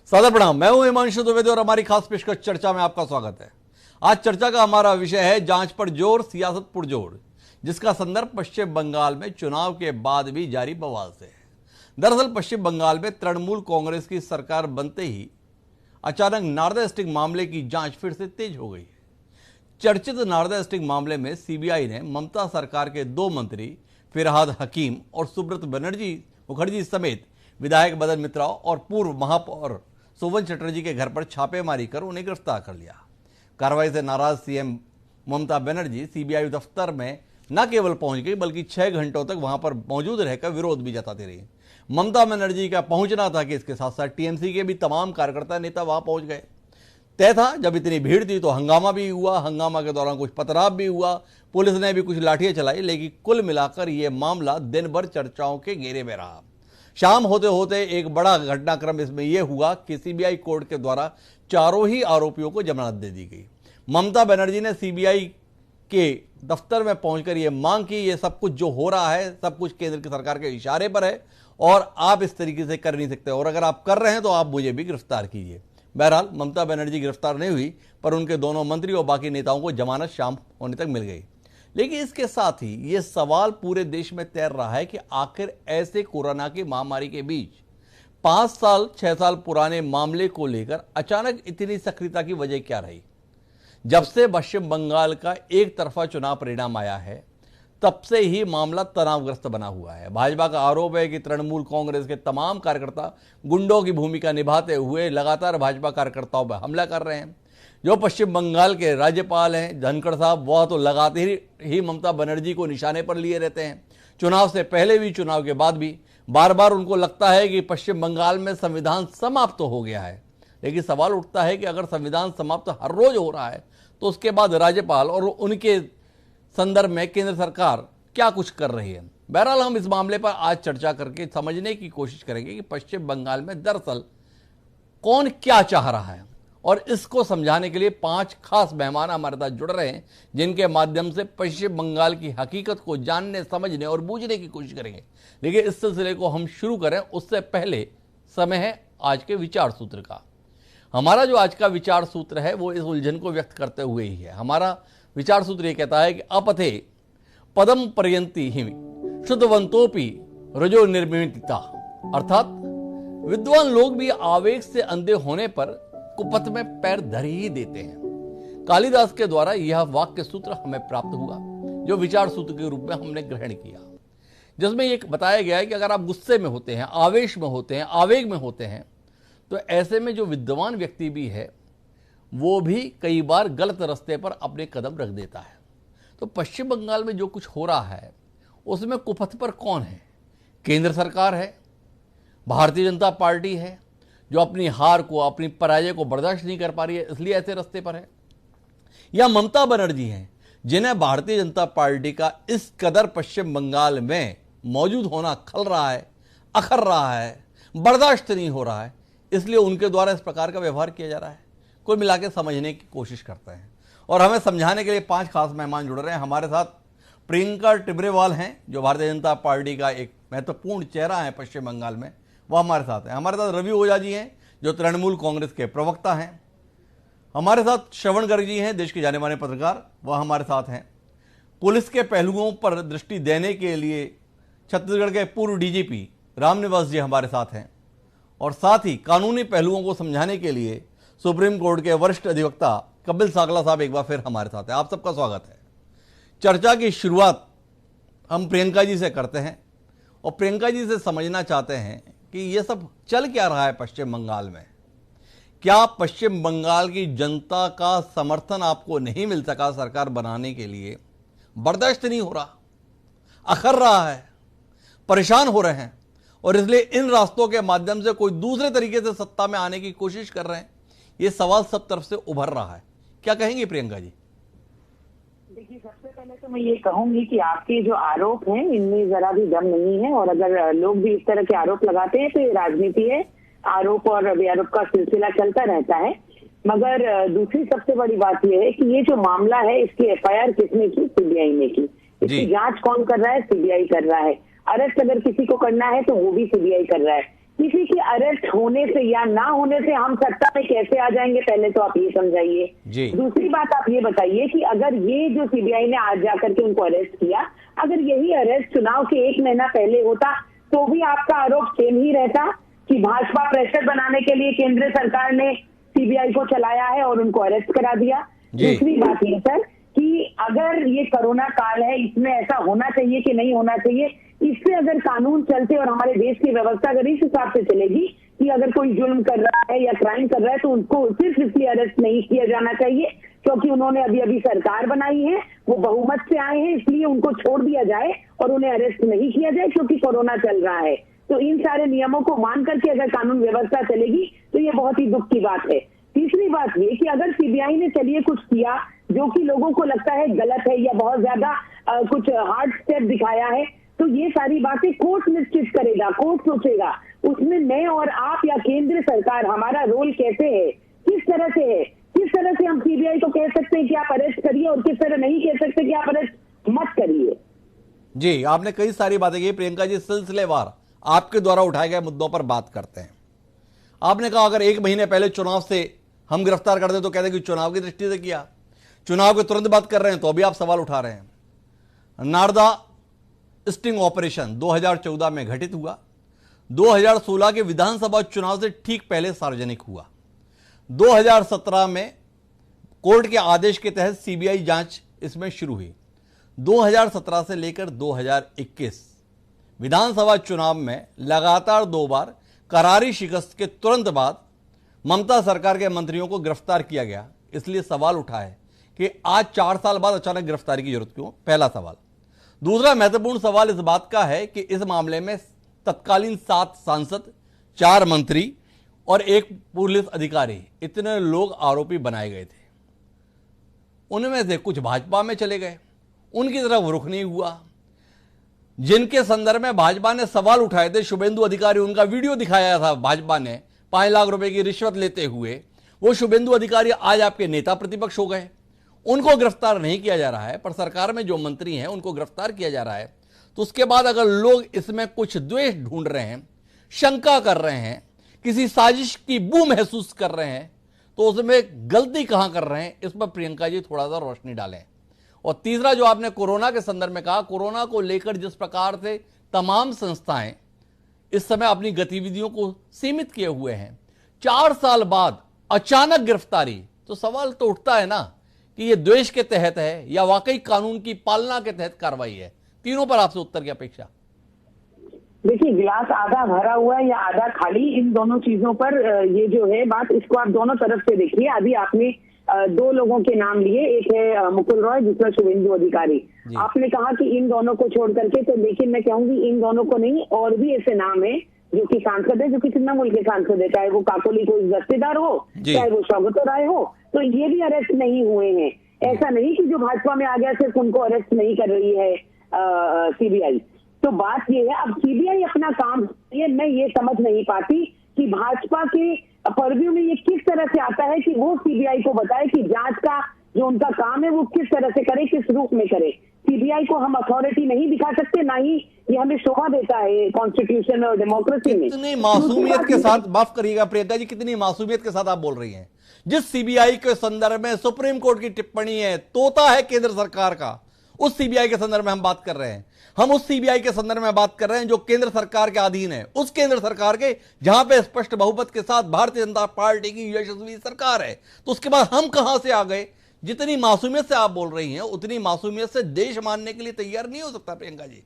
सादर प्रणाम। मैं हूं हिमांशु द्विवेदी और हमारी खास पेशकश चर्चा में आपका स्वागत है। आज चर्चा का हमारा विषय है जांच पर जोर, सियासत पुरजोर, जिसका संदर्भ पश्चिम बंगाल में चुनाव के बाद भी जारी बवाल से है। दरअसल पश्चिम बंगाल में तृणमूल कांग्रेस की सरकार बनते ही अचानक नारदा स्टिंग मामले की जांच फिर से तेज हो गई है। चर्चित नारदा स्टिंग मामले में सीबीआई ने ममता सरकार के 2 मंत्री फिरहाद हकीम और सुब्रत मुखर्जी समेत विधायक मदन मित्रा और पूर्व महापौर सोवन चटर्जी के घर पर छापेमारी कर उन्हें गिरफ्तार कर लिया। कार्रवाई से नाराज सीएम ममता बनर्जी सीबीआई दफ्तर में न केवल पहुंच गई बल्कि 6 घंटों तक वहां पर मौजूद रहकर विरोध भी जताती रही। ममता बनर्जी का पहुंचना था कि इसके साथ साथ टीएमसी के भी तमाम कार्यकर्ता नेता वहां पहुंच गए। तय था जब इतनी भीड़ थी तो हंगामा भी हुआ। हंगामा के दौरान कुछ पथराव भी हुआ, पुलिस ने भी कुछ लाठियां चलाई, लेकिन कुल मिलाकर यह मामला दिन भर चर्चाओं के घेरे में रहा। शाम होते होते एक बड़ा घटनाक्रम इसमें यह हुआ कि सीबीआई कोर्ट के द्वारा चारों ही आरोपियों को जमानत दे दी गई। ममता बनर्जी ने सीबीआई के दफ्तर में पहुंचकर यह मांग की, यह सब कुछ जो हो रहा है सब कुछ केंद्र की सरकार के इशारे पर है और आप इस तरीके से कर नहीं सकते, और अगर आप कर रहे हैं तो आप मुझे भी गिरफ्तार कीजिए। बहरहाल ममता बनर्जी गिरफ्तार नहीं हुई, पर उनके दोनों मंत्री और बाकी नेताओं को जमानत शाम होने तक मिल गई। लेकिन इसके साथ ही यह सवाल पूरे देश में तैर रहा है कि आखिर ऐसे कोरोना की महामारी के बीच 5 साल 6 साल पुराने मामले को लेकर अचानक इतनी सक्रियता की वजह क्या रही। जब से पश्चिम बंगाल का एक तरफा चुनाव परिणाम आया है तब से ही मामला तनावग्रस्त बना हुआ है। भाजपा का आरोप है कि तृणमूल कांग्रेस के तमाम कार्यकर्ता गुंडों की भूमिका निभाते हुए लगातार भाजपा कार्यकर्ताओं पर हमला कर रहे हैं। जो पश्चिम बंगाल के राज्यपाल हैं धनखड़ साहब, वह तो लगातार ही ममता बनर्जी को निशाने पर लिए रहते हैं। चुनाव से पहले भी, चुनाव के बाद भी बार बार उनको लगता है कि पश्चिम बंगाल में संविधान समाप्त तो हो गया है। लेकिन सवाल उठता है कि अगर संविधान समाप्त हर रोज हो रहा है तो उसके बाद राज्यपाल और उनके संदर्भ में केंद्र सरकार क्या कुछ कर रही है। बहरहाल हम इस मामले पर आज चर्चा करके समझने की कोशिश करेंगे कि पश्चिम बंगाल में दरअसल कौन क्या चाह रहा है, और इसको समझाने के लिए 5 खास मेहमान हमारे साथ जुड़ रहे हैं, जिनके माध्यम से पश्चिम बंगाल की हकीकत को जानने, समझने और बूझने की कोशिश करेंगे। लेकिन इस सिलसिले को हम शुरू करें उससे पहले समय है आज के विचार सूत्र का। हमारा जो आज का विचार सूत्र है वो इस उलझन को व्यक्त करते हुए ही है। हमारा विचार सूत्र ये कहता है कि अपथे पदम पर्यंती हिम शुद्धवंतोपि रजो निर्मिता, अर्थात विद्वान लोग भी आवेग से अंधे होने पर कुपथ में पैर धर ही देते हैं। कालिदास के द्वारा यह वाक्य सूत्र हमें प्राप्त हुआ, जो विचार सूत्र के रूप में हमने ग्रहण किया, जिसमें यह बताया गया है कि अगर आप गुस्से में होते हैं, आवेश में होते हैं, आवेग में होते हैं, तो ऐसे में जो विद्वान व्यक्ति भी है वो भी कई बार गलत रास्ते पर अपने कदम रख देता है। तो पश्चिम बंगाल में जो कुछ हो रहा है उसमें कुपथ पर कौन है? केंद्र सरकार है, भारतीय जनता पार्टी है जो अपनी हार को, अपनी पराजय को बर्दाश्त नहीं कर पा रही है इसलिए ऐसे रास्ते पर है, या ममता बनर्जी हैं जिन्हें भारतीय जनता पार्टी का इस कदर पश्चिम बंगाल में मौजूद होना खल रहा है, अखर रहा है, बर्दाश्त नहीं हो रहा है, इसलिए उनके द्वारा इस प्रकार का व्यवहार किया जा रहा है। कुल मिला के समझने की कोशिश करते हैं और हमें समझाने के लिए 5 खास मेहमान जुड़ रहे हैं। हमारे साथ प्रियंका टिब्रेवाल हैं जो भारतीय जनता पार्टी का एक महत्वपूर्ण चेहरा है पश्चिम बंगाल में, वह हमारे साथ हैं। हमारे साथ रवि ओझा जी हैं जो तृणमूल कांग्रेस के प्रवक्ता हैं। हमारे साथ श्रवण गर्ग जी हैं, देश के जाने माने पत्रकार, वह हमारे साथ हैं। पुलिस के पहलुओं पर दृष्टि देने के लिए छत्तीसगढ़ के पूर्व डीजीपी रामनिवास जी हमारे साथ हैं, और साथ ही कानूनी पहलुओं को समझाने के लिए सुप्रीम कोर्ट के वरिष्ठ अधिवक्ता कपिल सागला साहब एक बार फिर हमारे साथ हैं। आप सबका स्वागत है। चर्चा की शुरुआत हम प्रियंका जी से करते हैं और प्रियंका जी से समझना चाहते हैं कि ये सब चल क्या रहा है पश्चिम बंगाल में। क्या पश्चिम बंगाल की जनता का समर्थन आपको नहीं मिल सका सरकार बनाने के लिए? बर्दाश्त नहीं हो रहा, अखर रहा है, परेशान हो रहे हैं और इसलिए इन रास्तों के माध्यम से कोई दूसरे तरीके से सत्ता में आने की कोशिश कर रहे हैं? ये सवाल सब तरफ से उभर रहा है। क्या कहेंगे प्रियंका जी? देखिए, सबसे पहले तो मैं ये कहूंगी कि आपके जो आरोप हैं इनमें जरा भी दम नहीं है, और अगर लोग भी इस तरह के आरोप लगाते हैं तो ये राजनीति है। आरोप और बेआरोप का सिलसिला चलता रहता है। मगर दूसरी सबसे बड़ी बात यह है कि ये जो मामला है इसकी एफआईआर किसने की? सीबीआई ने की। इसकी जांच कौन कर रहा है? सीबीआई कर रहा है। अरेस्ट अगर किसी को करना है तो वो भी सीबीआई कर रहा है। किसी के अरेस्ट होने से या ना होने से हम सत्ता में कैसे आ जाएंगे, पहले तो आप ये समझाइए। दूसरी बात आप ये बताइए कि अगर ये जो सीबीआई ने आज जाकर के उनको अरेस्ट किया, अगर यही अरेस्ट चुनाव के 1 महीना पहले होता तो भी आपका आरोप सेम ही रहता कि भाजपा प्रेशर बनाने के लिए केंद्र सरकार ने सीबीआई को चलाया है और उनको अरेस्ट करा दिया। दूसरी बात ये सर कि अगर ये कोरोना काल है, इसमें ऐसा होना चाहिए कि नहीं होना चाहिए, इससे अगर कानून चलते और हमारे देश की व्यवस्था अगर इस हिसाब से चलेगी कि अगर कोई जुल्म कर रहा है या क्राइम कर रहा है तो उनको सिर्फ इसलिए अरेस्ट नहीं किया जाना चाहिए क्योंकि उन्होंने अभी अभी सरकार बनाई है, वो बहुमत से आए हैं, इसलिए उनको छोड़ दिया जाए और उन्हें अरेस्ट नहीं किया जाए क्योंकि कोरोना चल रहा है। तो इन सारे नियमों को मान करके अगर कानून व्यवस्था चलेगी तो ये बहुत ही दुख की बात है। तीसरी बात ये कि अगर सीबीआई ने चलिए कुछ किया जो कि लोगों को लगता है गलत है या बहुत ज्यादा कुछ हार्ड स्टेप दिखाया है, तो ये सारी बातें कोर्ट निश्चित करेगा, कोर्ट सोचेगा। उसमें मैं और आप या केंद्र सरकार, हमारा रोल कैसे है, किस तरह से है, किस तरह से हम सीबीआई को कह सकते हैं कि आप अरेस्ट करिए और किस तरह नहीं कह सकते कि आप अरेस्ट मत करिए। जी, आपने कई सारी बातें की प्रियंका जी। सिलसिलेवार आपके द्वारा उठाए गए मुद्दों पर बात करते हैं। आपने कहा अगर 1 महीने पहले चुनाव से हम गिरफ्तार कर दे तो कहते कि चुनाव की दृष्टि से किया, चुनाव के तुरंत बात कर रहे हैं तो अभी आप सवाल उठा रहे हैं। नारदा स्टिंग ऑपरेशन 2014 में घटित हुआ, 2016 के विधानसभा चुनाव से ठीक पहले सार्वजनिक हुआ, 2017 में कोर्ट के आदेश के तहत सीबीआई जांच इसमें शुरू हुई, 2017 से लेकर 2021 विधानसभा चुनाव में लगातार 2 बार करारी शिकस्त के तुरंत बाद ममता सरकार के मंत्रियों को गिरफ्तार किया गया। इसलिए सवाल उठा है कि आज 4 साल बाद अचानक गिरफ्तारी की जरूरत क्यों, पहला सवाल। दूसरा महत्वपूर्ण सवाल इस बात का है कि इस मामले में तत्कालीन 7 सांसद, 4 मंत्री और 1 पुलिस अधिकारी, इतने लोग आरोपी बनाए गए थे। उनमें से कुछ भाजपा में चले गए, उनकी तरफ रुख नहीं हुआ। जिनके संदर्भ में भाजपा ने सवाल उठाए थे, शुभेंदु अधिकारी, उनका वीडियो दिखाया था भाजपा ने 5 लाख रुपए की रिश्वत लेते हुए, वो शुभेंदु अधिकारी आज आपके नेता प्रतिपक्ष हो गए। उनको गिरफ्तार नहीं किया जा रहा है, पर सरकार में जो मंत्री हैं उनको गिरफ्तार किया जा रहा है। तो उसके बाद अगर लोग इसमें कुछ द्वेष ढूंढ रहे हैं, शंका कर रहे हैं, किसी साजिश की बू महसूस कर रहे हैं, तो उसमें गलती कहां कर रहे हैं, इस पर प्रियंका जी थोड़ा सा रोशनी डालें। और तीसरा जो आपने कोरोना के संदर्भ में कहा, कोरोना को लेकर जिस प्रकार से तमाम संस्थाएं इस समय अपनी गतिविधियों को सीमित किए हुए हैं, 4 साल बाद अचानक गिरफ्तारी, तो सवाल तो उठता है ना कि यह द्वेष के तहत है या वाकई कानून की पालना के तहत कार्रवाई है। तीनों पर आपसे उत्तर की अपेक्षा। देखिए, गिलास आधा भरा हुआ है या आधा खाली, इन दोनों चीजों पर ये जो है बात, इसको आप दोनों तरफ से देखिए। अभी आपने 2 लोगों के नाम लिए, एक है मुकुल रॉय, दूसरा शुभेंदु अधिकारी। आपने कहा कि इन दोनों को छोड़ करके, तो लेकिन मैं कहूंगी इन दोनों को नहीं, और भी ऐसे नाम है जो कि सांसद है, जो कि तृणमूल के सांसद है, चाहे वो काकोली कोई दस्तेदार हो, चाहे वो सौगतो राय हो, तो ये भी अरेस्ट नहीं हुए हैं। ऐसा नहीं कि जो भाजपा में आ गया सिर्फ उनको अरेस्ट नहीं कर रही है सीबीआई। तो बात ये है, अब सीबीआई अपना काम, ये मैं ये समझ नहीं पाती कि भाजपा के परव्यू में ये किस तरह से आता है कि वो सीबीआई को बताए कि जांच का जो उनका काम है वो किस तरह से करे, किस रूप में करे। सीबीआई को हम अथॉरिटी नहीं दिखा सकते, ना ही ये हमें शोभा देता है कॉन्स्टिट्यूशन और डेमोक्रेसी में। कितनी मासूमियत के साथ, माफ करिएगा प्रियंका जी, कितनी मासूमियत के साथ आप बोल रही हैं। जिस सीबीआई के संदर्भ में सुप्रीम कोर्ट की टिप्पणी है, तोता है केंद्र सरकार का, उस सीबीआई के संदर्भ में हम बात कर रहे हैं। हम उस सीबीआई के संदर्भ में बात कर रहे हैं जो केंद्र सरकार के अधीन है, उस केंद्र सरकार के जहां पे स्पष्ट बहुमत के साथ भारतीय जनता पार्टी की यशस्वी सरकार है। तो उसके बाद हम कहां से आ गए? जितनी मासूमियत से आप बोल रही हैं, उतनी मासूमियत से देश मानने के लिए तैयार नहीं हो सकता प्रियंका जी।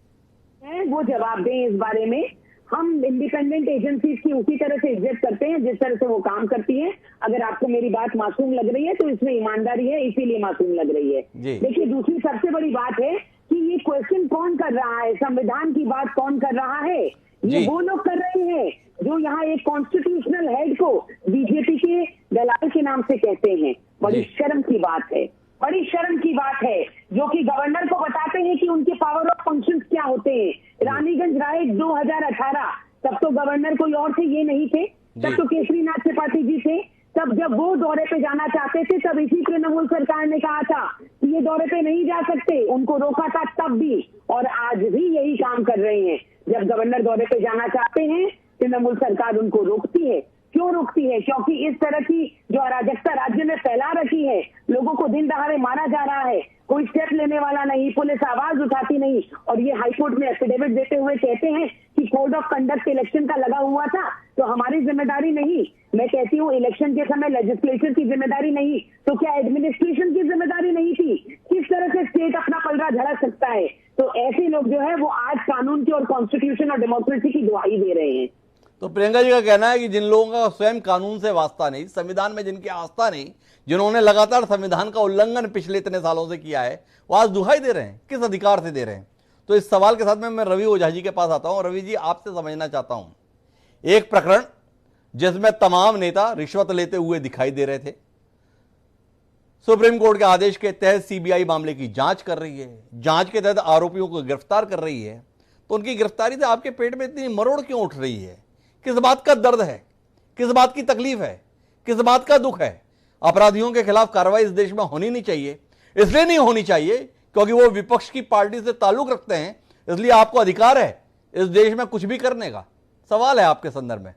वो जवाब दें इस बारे में। हम इंडिपेंडेंट एजेंसीज की उसी तरह से इज्जत करते हैं जिस तरह से वो काम करती हैं। अगर आपको मेरी बात मासूम लग रही है तो इसमें ईमानदारी है, इसीलिए मासूम लग रही है। देखिए, दूसरी सबसे बड़ी बात है कि ये क्वेश्चन कौन कर रहा है, संविधान की बात कौन कर रहा है? ये वो लोग कर रहे हैं जो यहाँ एक कॉन्स्टिट्यूशनल हेड को बीजेपी के दलाल के नाम से कहते हैं। बड़ी शर्म की बात है, बड़ी शर्म की बात है, जो कि गवर्नर को बताते हैं कि उनके पावर ऑफ फंक्शंस क्या होते हैं। रानीगंज राइट 2018, तब तो गवर्नर कोई और थे, ये नहीं थे, तब तो केसरीनाथ त्रिपाठी जी थे। तब जब वो दौरे पे जाना चाहते थे, तब इसी तृणमूल सरकार ने कहा था कि ये दौरे पे नहीं जा सकते, उनको रोका था तब भी, और आज भी यही काम कर रहे हैं। जब गवर्नर दौरे पे जाना चाहते हैं तृणमूल सरकार उनको रोकती है। क्यों रोकती है? क्योंकि इस तरह की जो अराजकता राज्य में फैला रखी है, लोगों को दिन दहाड़े मारा जा रहा है, कोई स्टेप लेने वाला नहीं, पुलिस आवाज उठाती नहीं। और ये हाईकोर्ट में एफिडेविट देते हुए कहते हैं कि कोड ऑफ कंडक्ट इलेक्शन का लगा हुआ था तो हमारी जिम्मेदारी नहीं। मैं कहती हूँ इलेक्शन के समय लेजिस्लेचर की जिम्मेदारी नहीं तो क्या एडमिनिस्ट्रेशन की जिम्मेदारी नहीं थी? किस तरह से स्टेट अपना पलड़ा झड़ा सकता है? तो ऐसे लोग जो है वो आज कानून की और कॉन्स्टिट्यूशन और डेमोक्रेसी की दुहाई दे रहे हैं। तो प्रियंका जी का कहना है कि जिन लोगों का स्वयं कानून से वास्ता नहीं, संविधान में जिनकी आस्था नहीं, जिन्होंने लगातार संविधान का उल्लंघन पिछले इतने सालों से किया है, वो आज दुहाई दे रहे हैं। किस अधिकार से दे रहे हैं? तो इस सवाल के साथ में मैं रवि ओझा जी के पास आता हूं। रवि जी, आपसे समझना चाहता हूं, एक प्रकरण जिसमें तमाम नेता रिश्वत लेते हुए दिखाई दे रहे थे, सुप्रीम कोर्ट के आदेश के तहत सीबीआई मामले की जांच कर रही है, जांच के तहत आरोपियों को गिरफ्तार कर रही है, तो उनकी गिरफ्तारी से आपके पेट में इतनी मरोड़ क्यों उठ रही है? किस बात का दर्द है? किस बात की तकलीफ है? किस बात का दुख है? अपराधियों के खिलाफ कार्रवाई इस देश में होनी नहीं चाहिए। इसलिए नहीं होनी चाहिए क्योंकि वो विपक्ष की पार्टी से ताल्लुक रखते हैं, इसलिए आपको अधिकार है इस देश में कुछ भी करने का। सवाल है आपके संदर्भ में।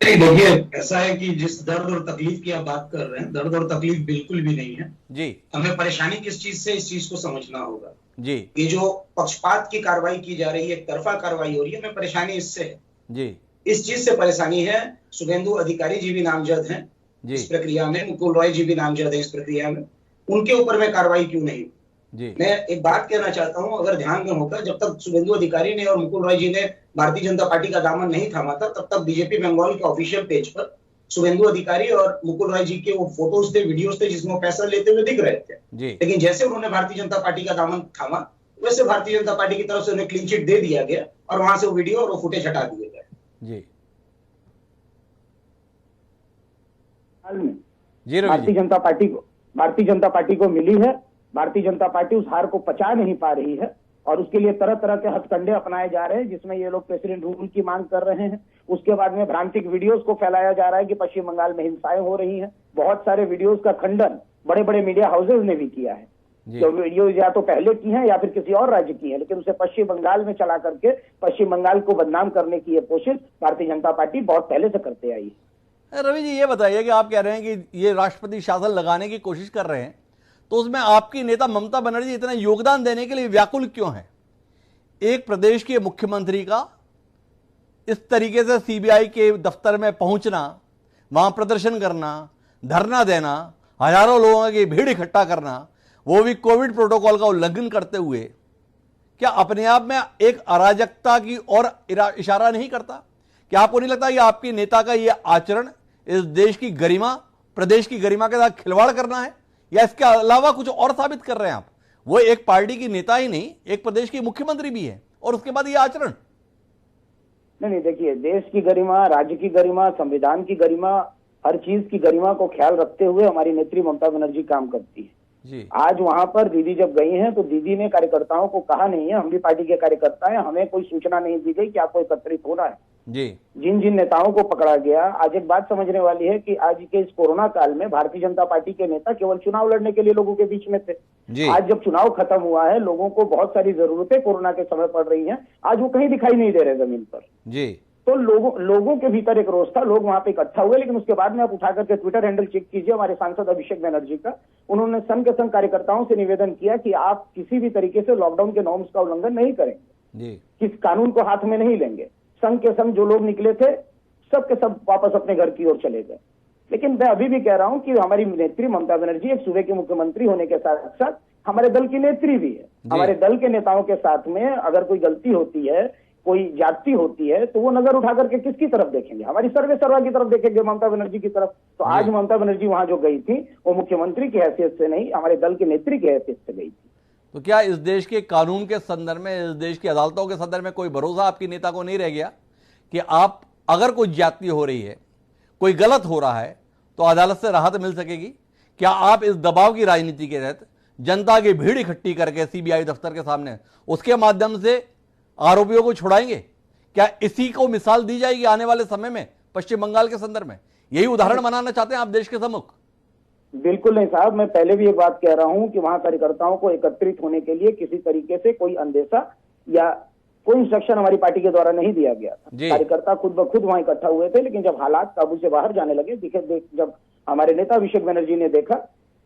देखिए, ऐसा है कि जिस दर्द और तकलीफ की आप बात कर रहे हैं, दर्द और तकलीफ बिल्कुल भी नहीं है जी। हमें परेशानी किस चीज से, इस चीज को समझना होगा जी। ये जो पक्षपात की कार्रवाई की जा रही है, एक तरफा कार्रवाई हो रही है, हमें परेशानी इससे है जी। इस चीज से परेशानी है। शुभेंदु अधिकारी जी भी नामजद हैं इस प्रक्रिया में, मुकुल रॉय जी भी नामजद है इस प्रक्रिया में, उनके ऊपर में कार्रवाई क्यों नहीं? जी। मैं एक बात कहना चाहता हूं, अगर ध्यान में होगा, जब तक शुभेंदु अधिकारी ने और मुकुल रॉय जी ने भारतीय जनता पार्टी का दामन नहीं थामा था, तब तक बीजेपी बंगाल के ऑफिशियल पेज पर शुभेंदु अधिकारी और मुकुल रॉय जी के वो फोटोज थे, वीडियोज थे जिसमें पैसा लेते हुए दिख रहे थे। लेकिन जैसे उन्होंने भारतीय जनता पार्टी का दामन थामा, वैसे भारतीय जनता पार्टी की तरफ से उन्हें क्लीन चिट दे दिया गया और वहां से वो वीडियो और वो फुटेज हटा दिए गए। जी जी, भारतीय जनता पार्टी को मिली है। भारतीय जनता पार्टी उस हार को पचा नहीं पा रही है और उसके लिए तरह तरह के हथकंडे अपनाए जा रहे हैं, जिसमें ये लोग प्रेसिडेंट रूल की मांग कर रहे हैं। उसके बाद में भ्रांतिक वीडियोस को फैलाया जा रहा है कि पश्चिम बंगाल में हिंसाएं हो रही हैं। बहुत सारे वीडियोस का खंडन बड़े बड़े मीडिया हाउसेज ने भी किया है। जो वीडियो या तो पहले की है या फिर किसी और राज्य की है, लेकिन उसे पश्चिम बंगाल में चला करके पश्चिम बंगाल को बदनाम करने की ये कोशिश भारतीय जनता पार्टी बहुत पहले से करते आई है। रवि जी, ये बताइए कि आप कह रहे हैं कि ये राष्ट्रपति शासन लगाने की कोशिश कर रहे हैं, तो उसमें आपकी नेता ममता बनर्जी इतना योगदान देने के लिए व्याकुल क्यों है? एक प्रदेश के मुख्यमंत्री का इस तरीके से सीबीआई के दफ्तर में पहुंचना, वहां प्रदर्शन करना, धरना देना, हजारों लोगों की भीड़ इकट्ठा करना, वो भी कोविड प्रोटोकॉल का उल्लंघन करते हुए, क्या अपने आप में एक अराजकता की ओर इशारा नहीं करता? क्या आपको नहीं लगता कि आपके नेता का यह आचरण इस देश की गरिमा, प्रदेश की गरिमा के साथ खिलवाड़ करना है, या इसके अलावा कुछ और साबित कर रहे हैं आप? वो एक पार्टी की नेता ही नहीं, एक प्रदेश की मुख्यमंत्री भी है, और उसके बाद ये आचरण। नहीं, देखिए, देश की गरिमा, राज्य की गरिमा, संविधान की गरिमा, हर चीज की गरिमा को ख्याल रखते हुए हमारी नेत्री ममता बनर्जी काम करती है जी। आज वहां पर दीदी जब गई हैं तो दीदी ने कार्यकर्ताओं को कहा नहीं है, हम भी पार्टी के कार्यकर्ता हैं, हमें कोई सूचना नहीं दी गई कि आपको एकत्रित होना है जी। जिन जिन नेताओं को पकड़ा गया, आज एक बात समझने वाली है कि आज के इस कोरोना काल में भारतीय जनता पार्टी के नेता केवल चुनाव लड़ने के लिए लोगों के बीच में थे जी। आज जब चुनाव खत्म हुआ है, लोगों को बहुत सारी जरूरतें कोरोना के समय पड़ रही हैं, आज वो कहीं दिखाई नहीं दे रहे जमीन पर जी। तो लोगों के भीतर एक रोष था, लोग वहां पे इकट्ठा हुए। लेकिन उसके बाद में आप उठा करके ट्विटर हैंडल चेक कीजिए हमारे सांसद अभिषेक बनर्जी का, उन्होंने संघ के संघ कार्यकर्ताओं से निवेदन किया कि आप किसी भी तरीके से लॉकडाउन के नॉर्म्स का उल्लंघन नहीं करेंगे जी। किस कानून को हाथ में नहीं लेंगे। संघ के संघ जो लोग निकले थे सब के सब वापस अपने घर की ओर चले गए। लेकिन मैं अभी भी कह रहा हूं कि हमारी नेत्री ममता बनर्जी एक सूबे की मुख्यमंत्री होने के साथ साथ हमारे दल की नेत्री भी है। हमारे दल के नेताओं के साथ में अगर कोई गलती होती है, कोई जाति होती है, तो वो नजर उठा करके किसकी तरफ देखेंगे? हमारी सर्वे सर्वा की तरफ देखेंगे, ममता बनर्जी की तरफ। तो आज ममता बनर्जी वहां जो गई थी वो मुख्यमंत्री की हैसियत से नहीं, हमारे दल के नेत्री की हैसियत से गई थी। तो क्या इस देश के कानून के संदर्भ में, इस देश की अदालतों के संदर्भ में कोई भरोसा आपकी नेता को नहीं रह गया कि आप अगर कोई ज्यादती हो रही है, कोई गलत हो रहा है, तो अदालत से राहत मिल सकेगी? क्या आप इस दबाव की राजनीति के तहत जनता की भीड़ इकट्ठी करके सीबीआई दफ्तर के सामने उसके माध्यम से आरोपियों को छुड़ाएंगे? क्या इसी को मिसाल दी जाएगी आने वाले समय में पश्चिम बंगाल के संदर्भ में? यही उदाहरण बनाना चाहते हैं आप देश के सम्मुख? बिल्कुल नहीं साहब, मैं पहले भी ये बात कह रहा हूं कि वहां कार्यकर्ताओं को एकत्रित होने के लिए किसी तरीके से कोई अंदेशा या कोई इंस्ट्रक्शन हमारी पार्टी के द्वारा नहीं दिया गया था। जी। कार्यकर्ता खुद ब खुद वहां इकट्ठा हुए थे, लेकिन जब हालात काबू से बाहर जाने लगे, जब हमारे नेता अभिषेक बनर्जी ने देखा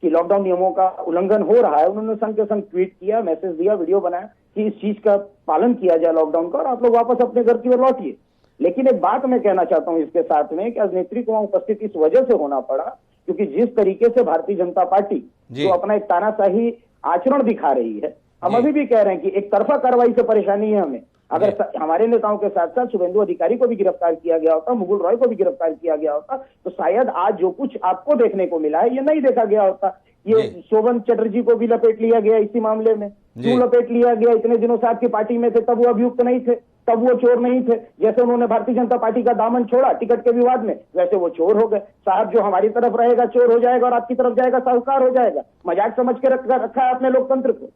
कि लॉकडाउन नियमों का उल्लंघन हो रहा है, उन्होंने संग के संग ट्वीट किया, मैसेज दिया, वीडियो बनाया कि इस चीज का पालन किया जाए लॉकडाउन का, और आप लोग वापस अपने घर की ओर लौटिए। लेकिन एक बात मैं कहना चाहता हूं इसके साथ में कि अभिनेत्री को वहां उपस्थित इस वजह से होना पड़ा क्योंकि जिस तरीके से भारतीय जनता पार्टी जो अपना एक तानाशाही आचरण दिखा रही है, हम अभी भी कह रहे हैं कि एक तरफा कार्रवाई से परेशानी है हमें। अगर हमारे नेताओं के साथ साथ शुभेंदु अधिकारी को भी गिरफ्तार किया गया होता, मुकुल रॉय को भी गिरफ्तार किया गया होता, तो शायद आज जो कुछ आपको देखने को मिला है ये नहीं देखा गया होता। ये शोभन चटर्जी को भी लपेट लिया गया इसी मामले में। क्यों लपेट लिया गया? इतने दिनों से आपकी पार्टी में थे, तब वो अभियुक्त नहीं थे, तब वो चोर नहीं थे। जैसे उन्होंने भारतीय जनता पार्टी का दामन छोड़ा टिकट के विवाद में, वैसे वो चोर हो गए। साहब, जो हमारी तरफ रहेगा चोर हो जाएगा और आपकी तरफ जाएगा साहूकार हो जाएगा। मजाक समझ के रखा है आपने लोकतंत्र को।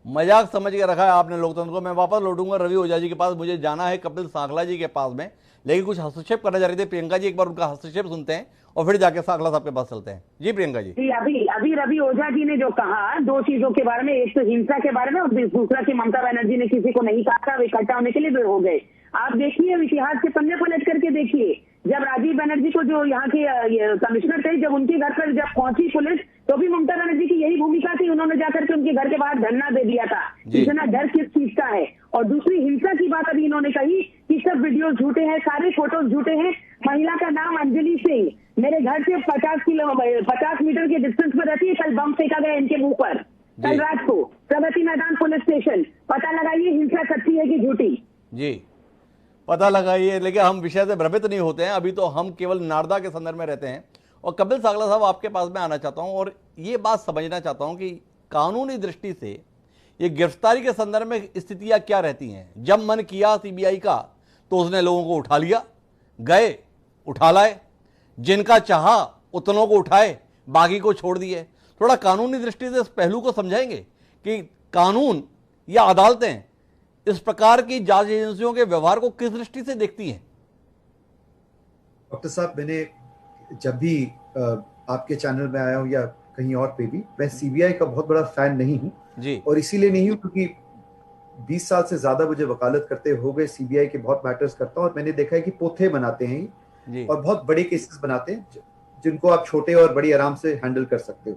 मजाक समझ के रखा है आपने लोकतंत्र को। मैं वापस लौटूंगा रवि ओझा जी के पास, मुझे जाना है कपिल सांगला जी के पास में, लेकिन कुछ हस्तक्षेप करना चाह रहे थे प्रियंका जी। एक बार उनका हस्तक्षेप सुनते हैं और फिर जाके सांगला साहब के पास चलते हैं। जी प्रियंका जी। अभी रवि ओझा जी ने जो कहा दो चीजों के बारे में, एक तो हिंसा के बारे में और दूसरा कि ममता बनर्जी ने किसी को नहीं कहा था, वे इकट्ठा होने के लिए हो गए। आप देखिए, इतिहास के पन्ने पलट करके देखिए, जब राजीव बनर्जी को जो यहाँ के कमिश्नर थे, जब उनके घर पर जब पहुंची पुलिस, तो भी ममता बनर्जी की यही भूमिका थी। उन्होंने जाकर के उनके घर के बाहर धरना दे दिया था। इतना डर किस चीज का है? और दूसरी हिंसा की बात अभी इन्होंने कही कि सब वीडियो झूठे हैं, सारे फोटोज झूठे हैं। महिला का नाम अंजलि सिंह मेरे घर से 50 मीटर के डिस्टेंस पर रहती है। कल बम फेंका गया इनके मुंह पर, कल रात को प्रगति मैदान पुलिस स्टेशन। पता लगाइए हिंसा सच्ची है कि झूठी। जी पता लगाइए। लेकिन हम विषय से भ्रमित नहीं होते हैं, अभी तो हम केवल नारदा के संदर्भ में रहते हैं। और कपिल सांगला साहब, आपके पास में आना चाहता हूं और ये बात समझना चाहता हूं कि कानूनी दृष्टि से ये गिरफ्तारी के संदर्भ में स्थितियां क्या रहती हैं। जब मन किया सीबीआई का तो उसने लोगों को उठा लिया, गए उठा लाए, जिनका चाहा उतनों को उठाए, बाकी को छोड़ दिए। थोड़ा कानूनी दृष्टि से इस पहलू को समझाएंगे कि कानून या अदालतें इस प्रकार की जांच एजेंसियों के व्यवहार को किस दृष्टि से देखती हैं? डॉक्टर साहब, मैंने जब भी आपके चैनल में आया हूं या कहीं और पे भी, मैं सीबीआई का बहुत बड़ा फैन नहीं हूं जी। और इसीलिए नहीं हूं क्योंकि 20 साल से ज्यादा मुझे वकालत करते हो गए, सीबीआई के बहुत मैटर्स करता हूं और मैंने देखा है कि पोथे बनाते हैं जी। और बहुत बड़े केसेस बनाते हैं जिनको आप छोटे और बड़ी आराम से हैंडल कर सकते हो।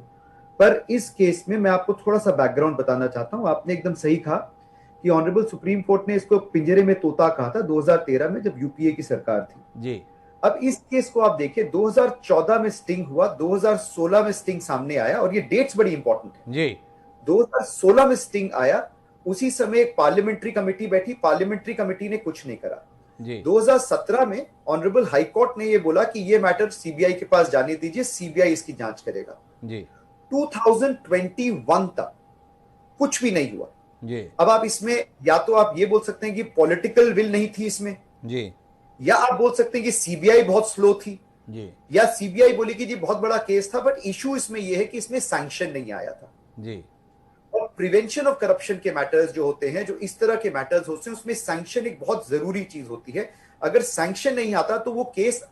पर इस केस में मैं आपको थोड़ा सा बैकग्राउंड बताना चाहता हूं। आपने एकदम सही कहा कि ऑनरेबल सुप्रीम कोर्ट ने इसको पिंजरे में तोता कहा था 2013 में, जब यूपीए की सरकार थी जी। अब इस केस को आप देखिए, 2014 में स्टिंग हुआ, 2016 में स्टिंग सामने आया और ये डेट्स बड़ी इंपॉर्टेंट है जी। 2016 में स्टिंग आया, उसी समय एक पार्लियामेंट्री कमेटी बैठी, पार्लियामेंट्री कमेटी ने कुछ नहीं करा जी। 2017 में ऑनरेबल हाई कोर्ट ने ये बोला कि ये मैटर सीबीआई के पास जाने दीजिए, सीबीआई इसकी जांच करेगा जी। 2021 तक कुछ भी नहीं हुआ जी। अब आप इसमें या तो आप ये बोल सकते हैं कि पॉलिटिकल विल नहीं थी इसमें जी, या आप बोल सकते हैं कि सीबीआई बहुत स्लो थी जी, या सीबीआई बोली कि जी बहुत बड़ा केस था। बट इशू इसमें यह है कि इसमें सैंक्शन नहीं आया था जी। और प्रिवेंशन ऑफ करप्शन के मैटर्स जो होते हैं, जो इस तरह के मैटर्स होते हैं, उसमें सैंक्शन एक बहुत जरूरी चीज होती है। अगर सैंक्शन नहीं आता तो वो केस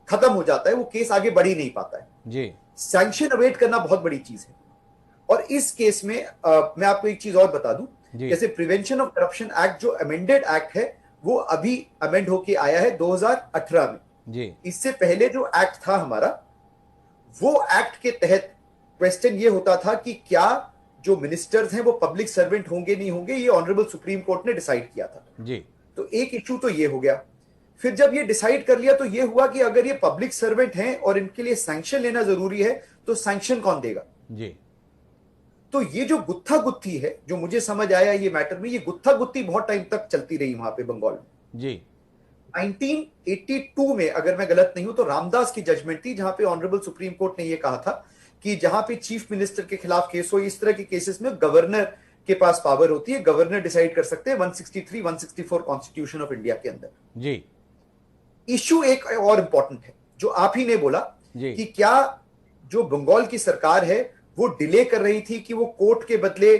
खत्म हो जाता है, वो केस आगे बढ़ ही नहीं पाता है जी। सैंक्शन अवेट करना बहुत बड़ी चीज है। और इस केस में मैं आपको एक चीज और बता दूं, जैसे प्रिवेंशन ऑफ करप्शन एक्ट जो अमेंडेड एक्ट है, वो अभी अमेंड होके आया है 2018 में जी। इससे पहले जो एक्ट था हमारा, वो एक्ट के तहत क्वेश्चन ये होता था कि क्या जो मिनिस्टर्स हैं वो पब्लिक सर्वेंट होंगे नहीं होंगे, ये ऑनरेबल सुप्रीम कोर्ट ने डिसाइड किया था जी। तो एक इशू तो ये हो गया। फिर जब ये डिसाइड कर लिया तो ये हुआ कि अगर ये पब्लिक सर्वेंट हैं और इनके लिए सैंक्शन लेना जरूरी है, तो सैंक्शन कौन देगा जी। तो ये जो गुत्था गुत्थी है, जो मुझे समझ आया ये मैटर में, ये गुत्था गुत्थी बहुत टाइम तक चलती रही वहां पे बंगाल में जी। 1982 में अगर मैं गलत नहीं हूं तो रामदास की जजमेंट थी, जहां पे ऑनरेबल सुप्रीम कोर्ट ने ये कहा था कि जहां पे चीफ मिनिस्टर के खिलाफ केस हो, इस तरह के केसेस में गवर्नर के पास पावर होती है, गवर्नर डिसाइड कर सकते हैं 163, 164 कॉन्स्टिट्यूशन ऑफ इंडिया के अंदर जी। इश्यू एक और इंपॉर्टेंट है जो आप ही ने बोला कि क्या जो बंगाल की सरकार है वो डिले कर रही थी कि वो कोर्ट के बदले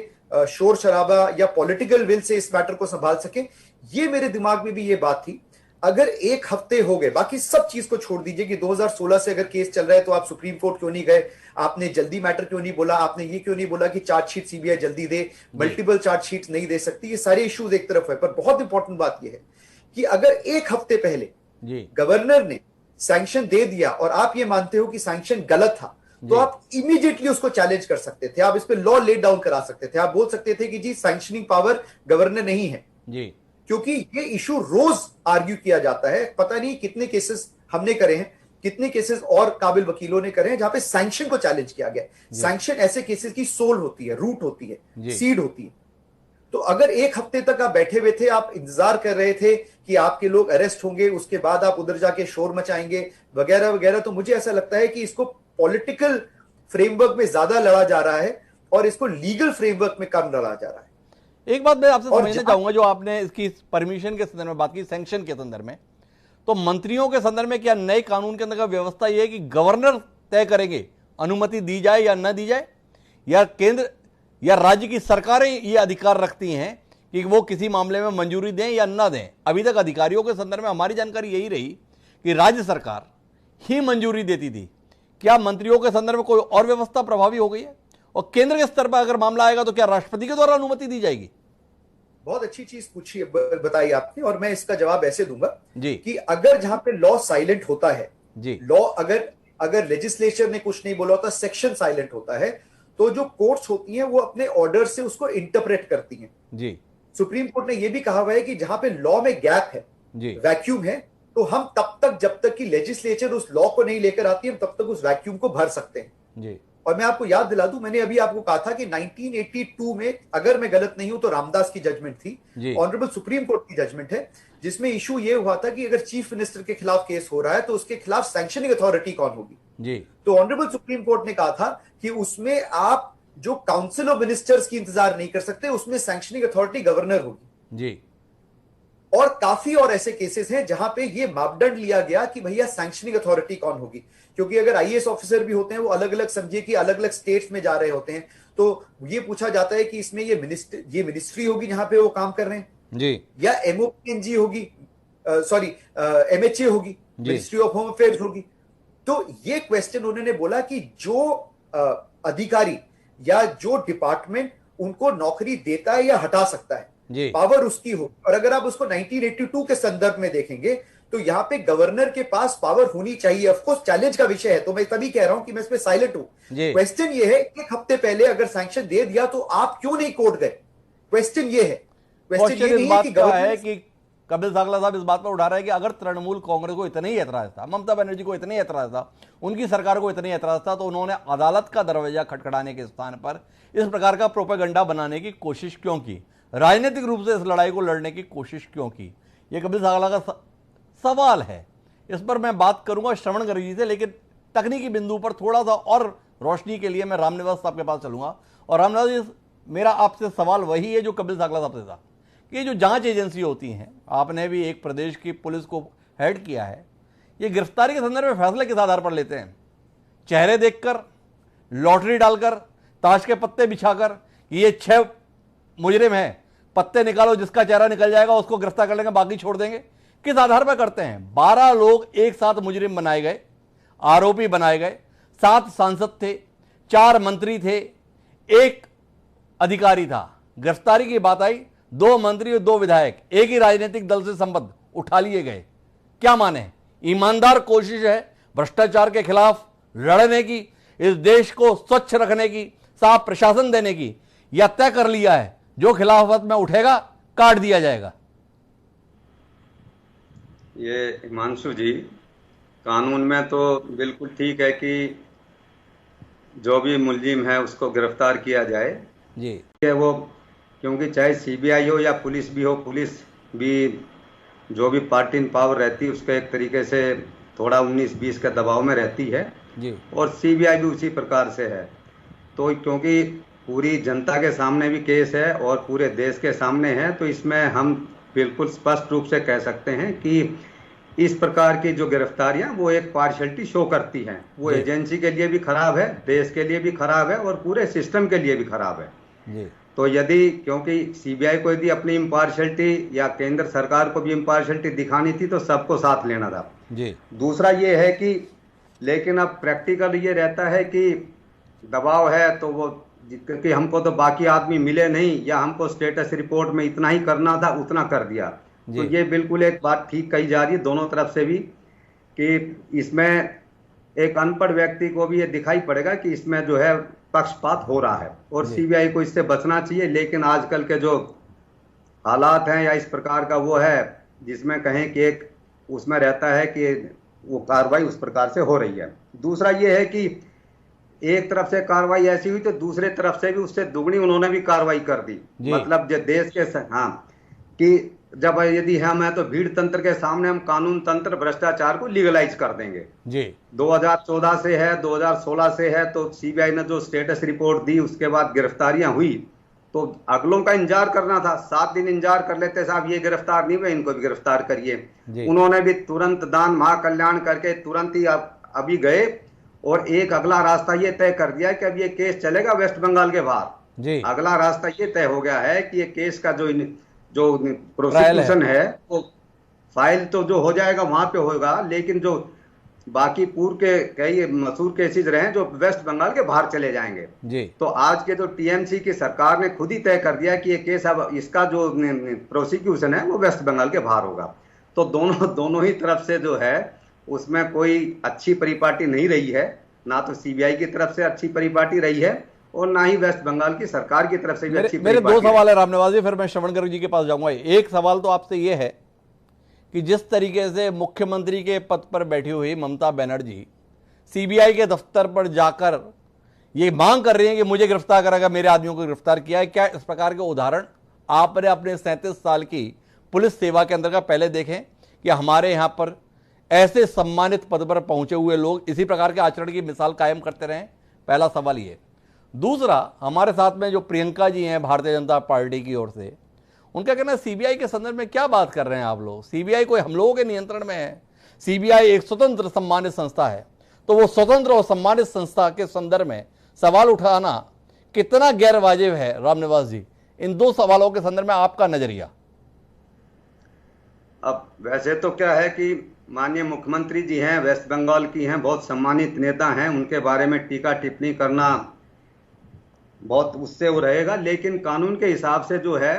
शोर शराबा या पॉलिटिकल विल से इस मैटर को संभाल सके। ये मेरे दिमाग में भी ये बात थी। अगर एक हफ्ते हो गए, बाकी सब चीज को छोड़ दीजिए कि 2016 से अगर केस चल रहा है तो आप सुप्रीम कोर्ट क्यों नहीं गए, आपने जल्दी मैटर क्यों नहीं बोला, आपने ये क्यों नहीं बोला कि चार्जशीट सीबीआई जल्दी दे, मल्टीपल चार्जशीट नहीं दे सकती, ये सारे इश्यूज एक तरफ है। पर बहुत इंपॉर्टेंट बात यह है कि अगर एक हफ्ते पहले गवर्नर ने सैंक्शन दे दिया और आप ये मानते हो कि सैंक्शन गलत था, तो आप इमीडिएटली उसको चैलेंज कर सकते थे, आप इस पे लॉ ले डाउन करा सकते थे, आप बोल सकते थे कि जी सैंक्शनिंग पावर गवर्नर नहीं है जी। क्योंकि ये इशू रोज आर्ग्यू किया जाता है, पता नहीं कितने केसेस हमने करे हैं, कितने केसेस और काबिल वकीलों ने करे हैं जहां पे सैंक्शन को चैलेंज किया गया। सैंक्शन ऐसे केसेस की सोल होती है, रूट होती है, सीड होती है। तो अगर एक हफ्ते तक आप बैठे हुए थे, आप इंतजार कर रहे थे कि आपके लोग अरेस्ट होंगे, उसके बाद आप उधर जाके शोर मचाएंगे वगैरह वगैरह, तो मुझे ऐसा लगता है कि इसको पॉलिटिकल फ्रेमवर्क में ज्यादा लड़ा जा रहा है और इसको लीगल फ्रेमवर्क में कम लड़ा जा रहा है। एक बात मैं आपसे समझना चाहूंगा, जो आपने इसकी परमिशन के संदर्भ में बात की, सैंक्शन के संदर्भ में, तो मंत्रियों के संदर्भ में क्या नए कानून के अंदर का व्यवस्था यह है कि गवर्नर तय करेंगे अनुमति दी जाए या न दी जाए, या केंद्र या राज्य की सरकारें ये अधिकार रखती हैं कि वो किसी मामले में मंजूरी दें या न दें? अभी तक अधिकारियों के संदर्भ में हमारी जानकारी यही रही कि राज्य सरकार ही मंजूरी देती थी। क्या मंत्रियों के संदर्भ में कोई और व्यवस्था प्रभावी हो गई है? और केंद्र के स्तर पर अगर मामला आएगा तो क्या राष्ट्रपति के द्वारा अनुमति दी जाएगी? बहुत अच्छी चीज पूछी है, बताई आपने, और मैं इसका जवाब ऐसे दूंगा जी कि अगर जहां पे लॉ साइलेंट होता है जी, लॉ अगर लेजिस्लेचर ने कुछ नहीं बोला होता, सेक्शन साइलेंट होता है, तो जो कोर्ट्स होती हैं वो अपने ऑर्डर से उसको इंटरप्रेट करती हैं जी। सुप्रीम कोर्ट ने यह भी कहा हुआ है कि जहां पे लॉ में गैप है, वैक्यूम है, तो हम तब तक, जब तक कि लेजिस्लेचर उस लॉ को नहीं लेकर आती है, हम तब तक उस वैक्यूम को भर सकते हैं जी। और मैं आपको याद दिला दूं, मैंने अभी आपको कहा था कि 1982 में, अगर मैं गलत नहीं हूं तो रामदास की जजमेंट थी, ऑनरेबल सुप्रीम कोर्ट की जजमेंट है, जिसमें इशू ये हुआ था कि अगर चीफ मिनिस्टर के खिलाफ केस हो रहा है तो उसके खिलाफ सैंक्शनिंग अथॉरिटी कौन होगी जी। तो ऑनरेबल सुप्रीम कोर्ट ने कहा था कि उसमें आप जो काउंसिल ऑफ मिनिस्टर्स की इंतजार नहीं कर सकते, उसमें सैंक्शनिंग अथॉरिटी गवर्नर होगी जी। और काफी और ऐसे केसेस हैं जहां पे ये मापदंड लिया गया कि भैया सैंक्शनिंग अथॉरिटी कौन होगी, क्योंकि अगर आईएएस ऑफिसर भी होते हैं, वो अलग अलग, समझिए कि अलग अलग स्टेट्स में जा रहे होते हैं, तो ये पूछा जाता है कि इसमें ये मिनिस्ट्री होगी जहां पे वो काम कर रहे हैं जी, या एमओपीएनजी होगी, सॉरी एमएचए होगी, मिनिस्ट्री ऑफ होम अफेयर्स होगी। तो ये क्वेश्चन उन्होंने बोला कि जो अधिकारी या जो डिपार्टमेंट उनको नौकरी देता है या हटा सकता है, पावर उसकी हो। और अगर आप उसको 1982 के संदर्भ में देखेंगे तो यहाँ पे गवर्नर के पास पावर होनी चाहिए। ऑफ कोर्स चैलेंज का विषय है, तो मैं तभी कह रहा हूं कि मैं इस पे साइलेंट हूं। क्वेश्चन ये है, एक हफ्ते पहले अगर सैंक्शन दे दिया तो आप क्यों नहीं कोर्ट गए? क्वेश्चन ये है, क्वेश्चन ये नहीं है कि कपिल सागला साहब इस बात पर उठा रहे हैं कि अगर तृणमूल कांग्रेस को इतना ही ऐतराज था, ममता बनर्जी को इतना ही ऐतराज था, उनकी सरकार को इतना ही ऐतराज था, तो उन्होंने अदालत का दरवाजा खटखटाने के स्थान पर इस प्रकार का प्रोपेगेंडा बनाने की कोशिश क्यों की, राजनीतिक रूप से इस लड़ाई को लड़ने की कोशिश क्यों की? ये कपिल सागला का सवाल है। इस पर मैं बात करूंगा श्रवण गर्ग जी से, लेकिन तकनीकी बिंदु पर थोड़ा सा और रोशनी के लिए मैं रामनिवास साहब के पास चलूंगा। और रामनिवास जी, मेरा आपसे सवाल वही है जो कपिल सागला साहब से था कि जो जांच एजेंसी होती हैं, आपने भी एक प्रदेश की पुलिस को हेड किया है, ये गिरफ्तारी के संदर्भ में फैसले किस आधार पर लेते हैं? चेहरे देखकर, लॉटरी डालकर, ताश के पत्ते बिछाकर, ये 6 मुजरिम हैं, पत्ते निकालो, जिसका चेहरा निकल जाएगा उसको गिरफ्तार कर लेंगे, बाकी छोड़ देंगे? किस आधार पर करते हैं? 12 लोग एक साथ मुजरिम बनाए गए, आरोपी बनाए गए, 7 सांसद थे, 4 मंत्री थे, 1 अधिकारी था। गिरफ्तारी की बात आई, 2 मंत्री और 2 विधायक एक ही राजनीतिक दल से संबद्ध उठा लिए गए। क्या माने? ईमानदार कोशिश है भ्रष्टाचार के खिलाफ लड़ने की, इस देश को स्वच्छ रखने की, साफ प्रशासन देने की, या तय कर लिया है जो खिलाफत में उठेगा काट दिया जाएगा? ये हिमांशु जी, कानून में तो बिल्कुल ठीक है कि जो भी मुलजिम है उसको गिरफ्तार किया जाए जी। वो क्योंकि चाहे सीबीआई हो या पुलिस भी हो, पुलिस भी जो भी पार्टी इन पावर रहती है उसके एक तरीके से थोड़ा 19-20 के दबाव में रहती है जी। और सीबीआई भी उसी प्रकार से है। तो क्योंकि पूरी जनता के सामने भी केस है और पूरे देश के सामने है, तो इसमें हम बिल्कुल स्पष्ट रूप से कह सकते हैं कि इस प्रकार की जो गिरफ्तारियां वो एक पार्शियलिटी शो करती हैं। वो एजेंसी के लिए भी खराब है, देश के लिए भी खराब है और पूरे सिस्टम के लिए भी खराब है। तो यदि, क्योंकि सीबीआई को यदि अपनी इम्पार्शियलिटी या केंद्र सरकार को भी इम्पार्शियलिटी दिखानी थी तो सबको साथ लेना था जी। दूसरा ये है कि लेकिन अब प्रैक्टिकल ये रहता है कि दबाव है तो वो, क्योंकि हमको तो बाकी आदमी मिले नहीं या हमको स्टेटस रिपोर्ट में इतना ही करना था उतना कर दिया। तो ये बिल्कुल एक बात ठीक कही जा रही है दोनों तरफ से भी कि इसमें एक अनपढ़ व्यक्ति को भी ये दिखाई पड़ेगा कि इसमें जो है पक्षपात हो रहा है और सीबीआई को इससे बचना चाहिए। लेकिन आजकल के जो हालात हैं या इस प्रकार का वो है जिसमें कहें कि एक उसमें रहता है कि वो कार्रवाई उस प्रकार से हो रही है। दूसरा ये है कि एक तरफ से कार्रवाई ऐसी हुई तो दूसरे तरफ से भी उससे दुगनी उन्होंने भी कार्रवाई कर दी। मतलब जो देश के हाँ कि जब यदि हम है तो भीड़ तंत्र के सामने हम कानून तंत्र भ्रष्टाचार को लीगलाइज कर देंगे जी। 2014 से है, 2016 से है, तो सीबीआई ने जो स्टेटस रिपोर्ट दी उसके बाद गिरफ्तारियां हुई तो अगलों का इंतजार करना था। 7 दिन इंतजार कर लेते, साहब ये गिरफ्तार नहीं हुए इनको भी गिरफ्तार करिए। उन्होंने भी तुरंत दान महाकल्याण करके तुरंत ही अभी गए और एक अगला रास्ता ये तय कर दिया कि अब ये केस चलेगा वेस्ट बंगाल के बाहर। अगला रास्ता ये तय हो गया है कि ये केस का जो प्रोसिक्यूशन है वो फाइल तो जो हो जाएगा वहां पे होगा, लेकिन जो बाकी पूर्व के कई मशहूर केसेस रहे जो वेस्ट बंगाल के बाहर चले जाएंगे जी। तो आज के जो टीएमसी की सरकार ने खुद ही तय कर दिया कि ये केस अब इसका जो प्रोसिक्यूशन है वो वेस्ट बंगाल के बाहर होगा। तो दोनों ही तरफ से जो है उसमें कोई अच्छी परिपाटी नहीं रही है, ना तो सीबीआई की तरफ से अच्छी परिपाटी रही है और ना ही वेस्ट बंगाल की सरकार की तरफ से भी अच्छी। मेरे 2 सवाल है रामनिवास जी, फिर मैं श्रवण गर्ग जी के पास जाऊंगा। एक सवाल तो आपसे ये है कि जिस तरीके से मुख्यमंत्री के पद पर बैठी हुई ममता बनर्जी सीबीआई के दफ्तर पर जाकर ये मांग कर रही है कि मुझे गिरफ्तार करेगा, मेरे आदमियों को गिरफ्तार किया है, क्या इस प्रकार के उदाहरण आपने अपने 37 साल की पुलिस सेवा के अंदर का पहले देखें कि हमारे यहां पर ऐसे सम्मानित पद पर पहुंचे हुए लोग इसी प्रकार के आचरण की मिसाल कायम करते रहें? पहला सवाल ये। दूसरा, हमारे साथ में जो प्रियंका जी हैं भारतीय जनता पार्टी की ओर से, उनका कहना है सीबीआई के संदर्भ में क्या बात कर रहे हैं आप लोग, सीबीआई कोई हम लोगों के नियंत्रण में है, सीबीआई एक स्वतंत्र सम्मानित संस्था है। तो वो स्वतंत्र और सम्मानित संस्था के संदर्भ में सवाल उठाना कितना गैर वाजिब है? रामनिवास जी, इन 2 सवालों के संदर्भ में आपका नजरिया। अब वैसे तो क्या है कि माननीय मुख्यमंत्री जी हैं, वेस्ट बंगाल की हैं, बहुत सम्मानित नेता हैं, उनके बारे में टीका टिप्पणी करना बहुत उससे वो रहेगा। लेकिन कानून के हिसाब से जो है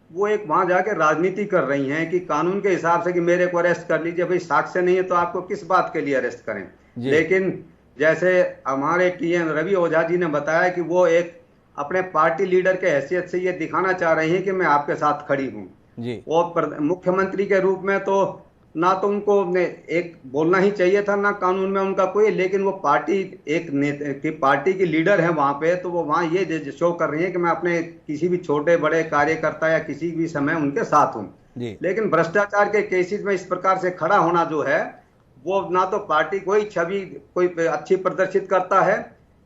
वो एक वहां जाके राजनीति कर रही हैं कि कानून के हिसाब से कि मेरे को अरेस्ट कर लीजिए, भाई साक्ष्य नहीं है तो आपको किस बात के लिए अरेस्ट करें। लेकिन जैसे हमारे टीएन रवि ओझा जी ने बताया कि वो एक अपने पार्टी लीडर के हैसियत से ये दिखाना चाह रही हैं कि मैं आपके साथ खड़ी हूँ। और मुख्यमंत्री के रूप में तो ना तो उनको एक बोलना ही चाहिए था, ना कानून में उनका कोई, लेकिन वो पार्टी एक पार्टी की लीडर है वहां पे, तो वो वहां ये शो कर रही है कि मैं अपने किसी भी छोटे बड़े कार्यकर्ता या किसी भी समय उनके साथ हूँ। लेकिन भ्रष्टाचार के केसेस में इस प्रकार से खड़ा होना जो है वो ना तो पार्टी कोई छवि कोई अच्छी प्रदर्शित करता है,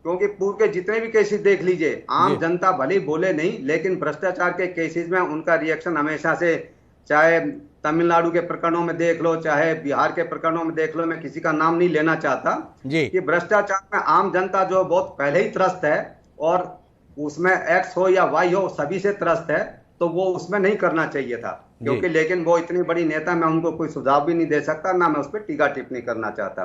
क्योंकि पूर्व के जितने भी केसेस देख लीजिए, आम जनता भले बोले नहीं लेकिन भ्रष्टाचार के केसेस में उनका रिएक्शन हमेशा से, चाहे तमिलनाडु के प्रकरणों में देख लो चाहे बिहार के प्रकरणों में देख लो, मैं किसी का नाम नहीं लेना चाहता, कि भ्रष्टाचार में आम जनता जो बहुत पहले ही त्रस्त है और उसमें एक्स हो या वाई हो सभी से त्रस्त है, तो वो उसमें नहीं करना चाहिए था। क्योंकि लेकिन वो इतनी बड़ी नेता, मैं उनको कोई सुझाव भी नहीं दे सकता, ना मैं उस पर टीका टिप्पणी करना चाहता।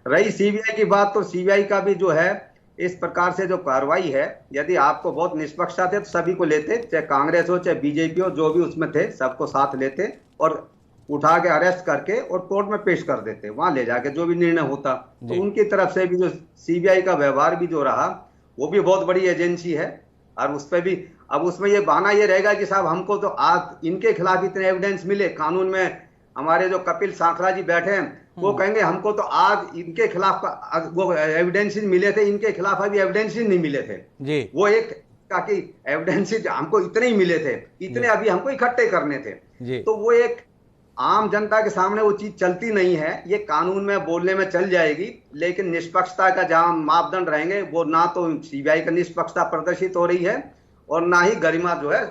रही सीबीआई की बात, तो सीबीआई का भी जो है इस प्रकार से जो कार्रवाई है, यदि आपको बहुत निष्पक्षता थे तो सभी को लेते, चाहे कांग्रेस हो चाहे बीजेपी हो, जो भी उसमें थे सबको साथ लेते और उठा के अरेस्ट करके और कोर्ट में पेश कर देते, वहां ले जाके जो भी निर्णय होता। तो उनकी तरफ से भी जो सीबीआई का व्यवहार भी जो रहा वो भी बहुत बड़ी एजेंसी है और उस पर भी अब उसमें ये बहाना ये रहेगा कि साहब हमको तो आज इनके खिलाफ इतने एविडेंस मिले, कानून में हमारे जो कपिल सांखला जी बैठे हैं वो कहेंगे हमको तो आज इनके खिलाफ वो एविडेंस मिले थे, इनके खिलाफ अभी एविडेंस नहीं मिले थे। वो एक ताकि एविडेंस हमको इतने ही मिले थे, इतने अभी हमको इकट्ठे करने थे। तो वो एक आम जनता के सामने वो चीज चलती नहीं है, ये कानून में बोलने में चल जाएगी, लेकिन निष्पक्षता का जहां मापदंड रहेंगे वो ना तो सीबीआई का निष्पक्षता प्रदर्शित हो रही है और ना ही गरिमा जो है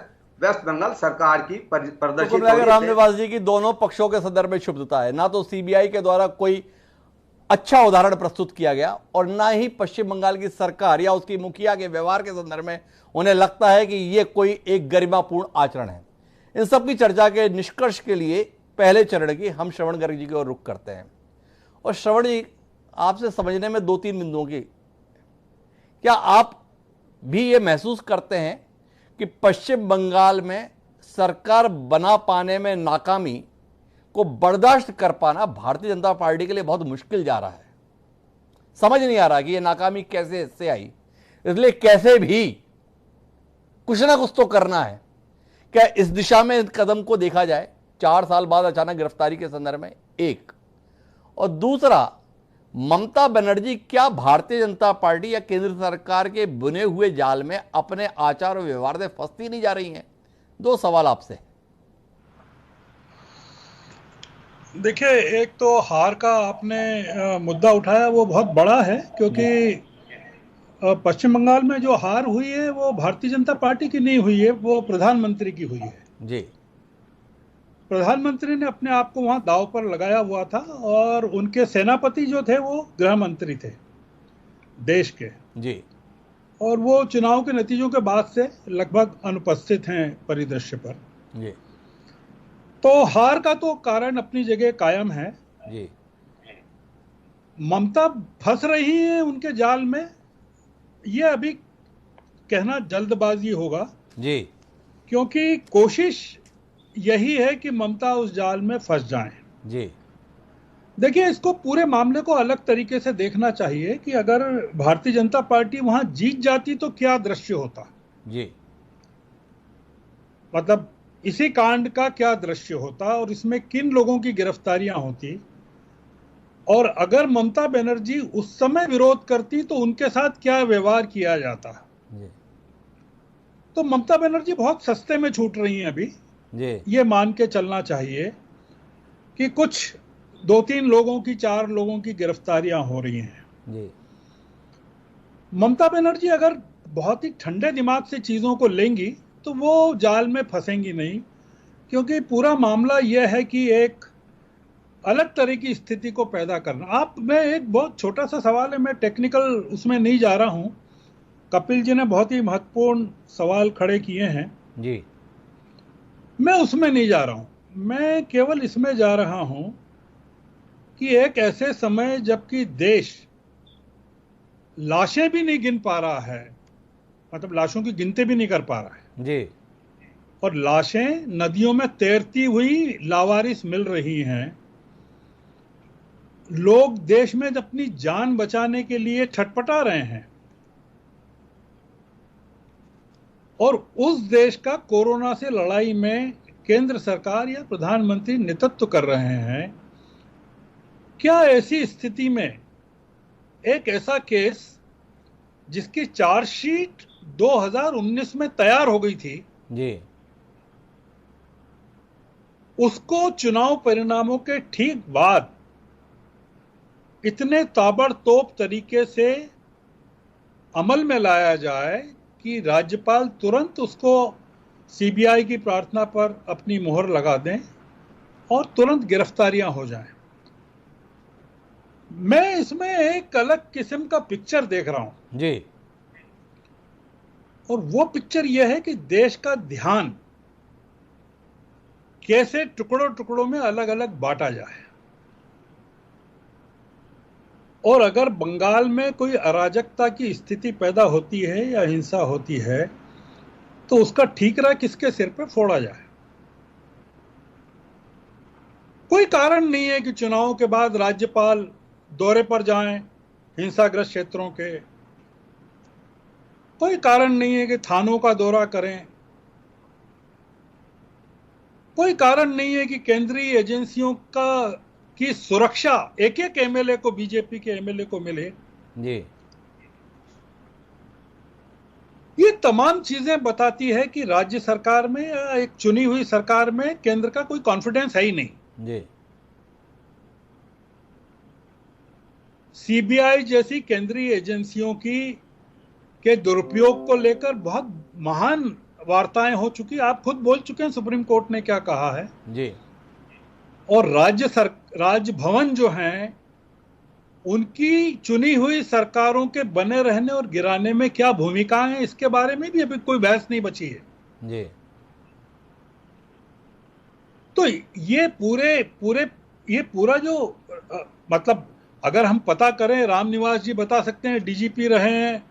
वेस्ट बंगाल सरकार की प्रदर्शित। रामनिवास जी की दोनों पक्षों के संदर्भ में शुद्धता है, ना तो सीबीआई के द्वारा कोई अच्छा उदाहरण प्रस्तुत किया गया और ना ही पश्चिम बंगाल की सरकार या उसकी मुखिया के व्यवहार के संदर्भ में उन्हें लगता है कि यह कोई एक गरिमापूर्ण आचरण है। इन सब की चर्चा के निष्कर्ष के लिए पहले चरण की हम श्रवण गर्ग जी की ओर रुख करते हैं। और श्रवण जी, आपसे समझने में 2-3 बिंदुओं की, क्या आप भी ये महसूस करते हैं कि पश्चिम बंगाल में सरकार बना पाने में नाकामी को बर्दाश्त कर पाना भारतीय जनता पार्टी के लिए बहुत मुश्किल जा रहा है? समझ नहीं आ रहा कि ये नाकामी कैसे से आई, इसलिए कैसे भी कुछ ना कुछ तो करना है। क्या इस दिशा में कदम को देखा जाए 4 साल बाद अचानक गिरफ्तारी के संदर्भ में? एक, और दूसरा, ममता बनर्जी क्या भारतीय जनता पार्टी या केंद्र सरकार के बुने हुए जाल में अपने आचार और व्यवहार से फंसती नहीं जा रही हैं? 2 सवाल आपसे। देखिए, एक तो हार का आपने मुद्दा उठाया, वो बहुत बड़ा है, क्योंकि पश्चिम बंगाल में जो हार हुई है वो भारतीय जनता पार्टी की नहीं हुई है, वो प्रधानमंत्री की हुई है जी। प्रधानमंत्री ने अपने आप को वहां दांव पर लगाया हुआ था और उनके सेनापति जो थे वो गृह मंत्री थे देश के जी, और वो चुनाव के नतीजों के बाद से लगभग अनुपस्थित हैं परिदृश्य पर जी। तो हार का तो कारण अपनी जगह कायम है जी। ममता फंस रही है उनके जाल में, ये अभी कहना जल्दबाजी होगा जी, क्योंकि कोशिश यही है कि ममता उस जाल में फंस जाएं। जी। देखिए, इसको पूरे मामले को अलग तरीके से देखना चाहिए कि अगर भारतीय जनता पार्टी वहां जीत जाती तो क्या दृश्य होता जी। मतलब इसी कांड का क्या दृश्य होता और इसमें किन लोगों की गिरफ्तारियां होती, और अगर ममता बनर्जी उस समय विरोध करती तो उनके साथ क्या व्यवहार किया जाता। तो ममता बनर्जी बहुत सस्ते में छूट रही हैं अभी जी। ये मान के चलना चाहिए कि कुछ 2-3 लोगों की, 4 लोगों की गिरफ्तारियां हो रही हैं जी। ममता बनर्जी अगर बहुत ही ठंडे दिमाग से चीजों को लेंगी तो वो जाल में फंसेंगी नहीं, क्योंकि पूरा मामला यह है कि एक अलग तरह की स्थिति को पैदा करना। आप, मैं एक बहुत छोटा सा सवाल है, मैं टेक्निकल उसमें नहीं जा रहा हूं, कपिल जी ने बहुत ही महत्वपूर्ण सवाल खड़े किए हैं जी, मैं उसमें नहीं जा रहा हूं। मैं केवल इसमें जा रहा हूं कि एक ऐसे समय जबकि देश लाशें भी नहीं गिन पा रहा है, मतलब लाशों की गिनती भी नहीं कर पा रहा है जी, और लाशें नदियों में तैरती हुई लावारिस मिल रही हैं, लोग देश में अपनी जान बचाने के लिए छटपटा रहे हैं, और उस देश का कोरोना से लड़ाई में केंद्र सरकार या प्रधानमंत्री नेतृत्व कर रहे हैं। क्या ऐसी स्थिति में एक ऐसा केस जिसकी चार्जशीट 2019 में तैयार हो गई थी जी, उसको चुनाव परिणामों के ठीक बाद इतने ताबड़तोड़ तरीके से अमल में लाया जाए कि राज्यपाल तुरंत उसको सीबीआई की प्रार्थना पर अपनी मुहर लगा दें और तुरंत गिरफ्तारियां हो जाएं। मैं इसमें एक अलग किस्म का पिक्चर देख रहा हूं जी, और वो पिक्चर यह है कि देश का ध्यान कैसे टुकड़ों टुकड़ों में अलग अलग बांटा जाए, और अगर बंगाल में कोई अराजकता की स्थिति पैदा होती है या हिंसा होती है तो उसका ठीकरा किसके सिर पे फोड़ा जाए। कोई कारण नहीं है कि चुनाव के बाद राज्यपाल दौरे पर जाएं हिंसाग्रस्त क्षेत्रों के, कोई कारण नहीं है कि थानों का दौरा करें, कोई कारण नहीं है कि केंद्रीय एजेंसियों की सुरक्षा एक एक एमएलए को, बीजेपी के एमएलए को मिले जी। ये तमाम चीजें बताती है कि राज्य सरकार में या एक चुनी हुई सरकार में केंद्र का कोई कॉन्फिडेंस है ही नहीं जी। सीबीआई जैसी केंद्रीय एजेंसियों के दुरुपयोग को लेकर बहुत महान वार्ताएं हो चुकी, आप खुद बोल चुके हैं सुप्रीम कोर्ट ने क्या कहा है जी। और राज्य भवन जो हैं उनकी चुनी हुई सरकारों के बने रहने और गिराने में क्या भूमिका है, इसके बारे में भी अभी कोई बहस नहीं बची है जी। तो ये पूरा जो मतलब अगर हम पता करें, रामनिवास जी बता सकते हैं, डीजीपी रहे हैं,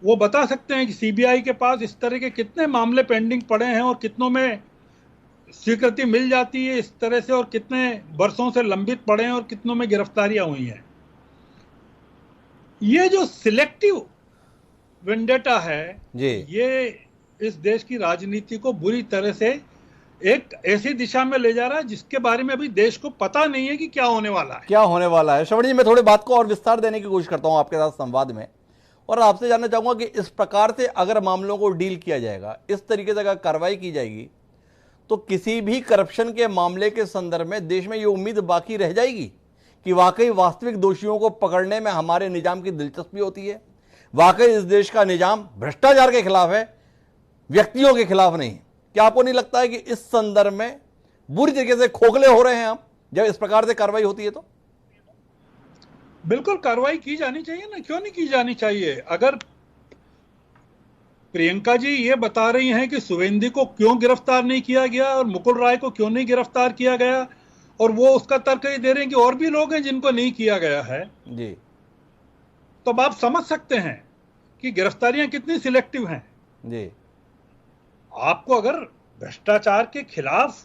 वो बता सकते हैं कि सीबीआई के पास इस तरह के कितने मामले पेंडिंग पड़े हैं और कितनों में स्वीकृति मिल जाती है इस तरह से, और कितने वर्षों से लंबित पड़े हैं और कितनों में गिरफ्तारियां हुई हैं। ये जो सिलेक्टिव वेंडेटा है जी। ये इस देश की राजनीति को बुरी तरह से एक ऐसी दिशा में ले जा रहा है जिसके बारे में अभी देश को पता नहीं है कि क्या होने वाला है। क्या होने वाला है। श्रवण जी, मैं थोड़ी बात को और विस्तार देने की कोशिश करता हूं आपके साथ संवाद में, और आपसे जानना चाहूंगा कि इस प्रकार से अगर मामलों को डील किया जाएगा, इस तरीके से अगर कार्रवाई की जाएगी, तो किसी भी करप्शन के मामले के संदर्भ में देश में ये उम्मीद बाकी रह जाएगी कि वाकई वास्तविक दोषियों को पकड़ने में हमारे निजाम की दिलचस्पी होती है। वाकई इस देश का निजाम भ्रष्टाचार के खिलाफ है, व्यक्तियों के खिलाफ नहीं। क्या आपको नहीं लगता है कि इस संदर्भ में बुरी तरीके से खोखले हो रहे हैं हम, जब इस प्रकार से कार्रवाई होती है? तो बिल्कुल कार्रवाई की जानी चाहिए ना, क्यों नहीं की जानी चाहिए। अगर प्रियंका जी ये बता रही हैं कि शुभेंदु को क्यों गिरफ्तार नहीं किया गया और मुकुल राय को क्यों नहीं गिरफ्तार किया गया, और वो उसका तर्क ये दे रहे हैं कि और भी लोग हैं जिनको नहीं किया गया है जी, तो अब आप समझ सकते हैं कि गिरफ्तारियां कितनी सिलेक्टिव हैं जी। आपको अगर भ्रष्टाचार के खिलाफ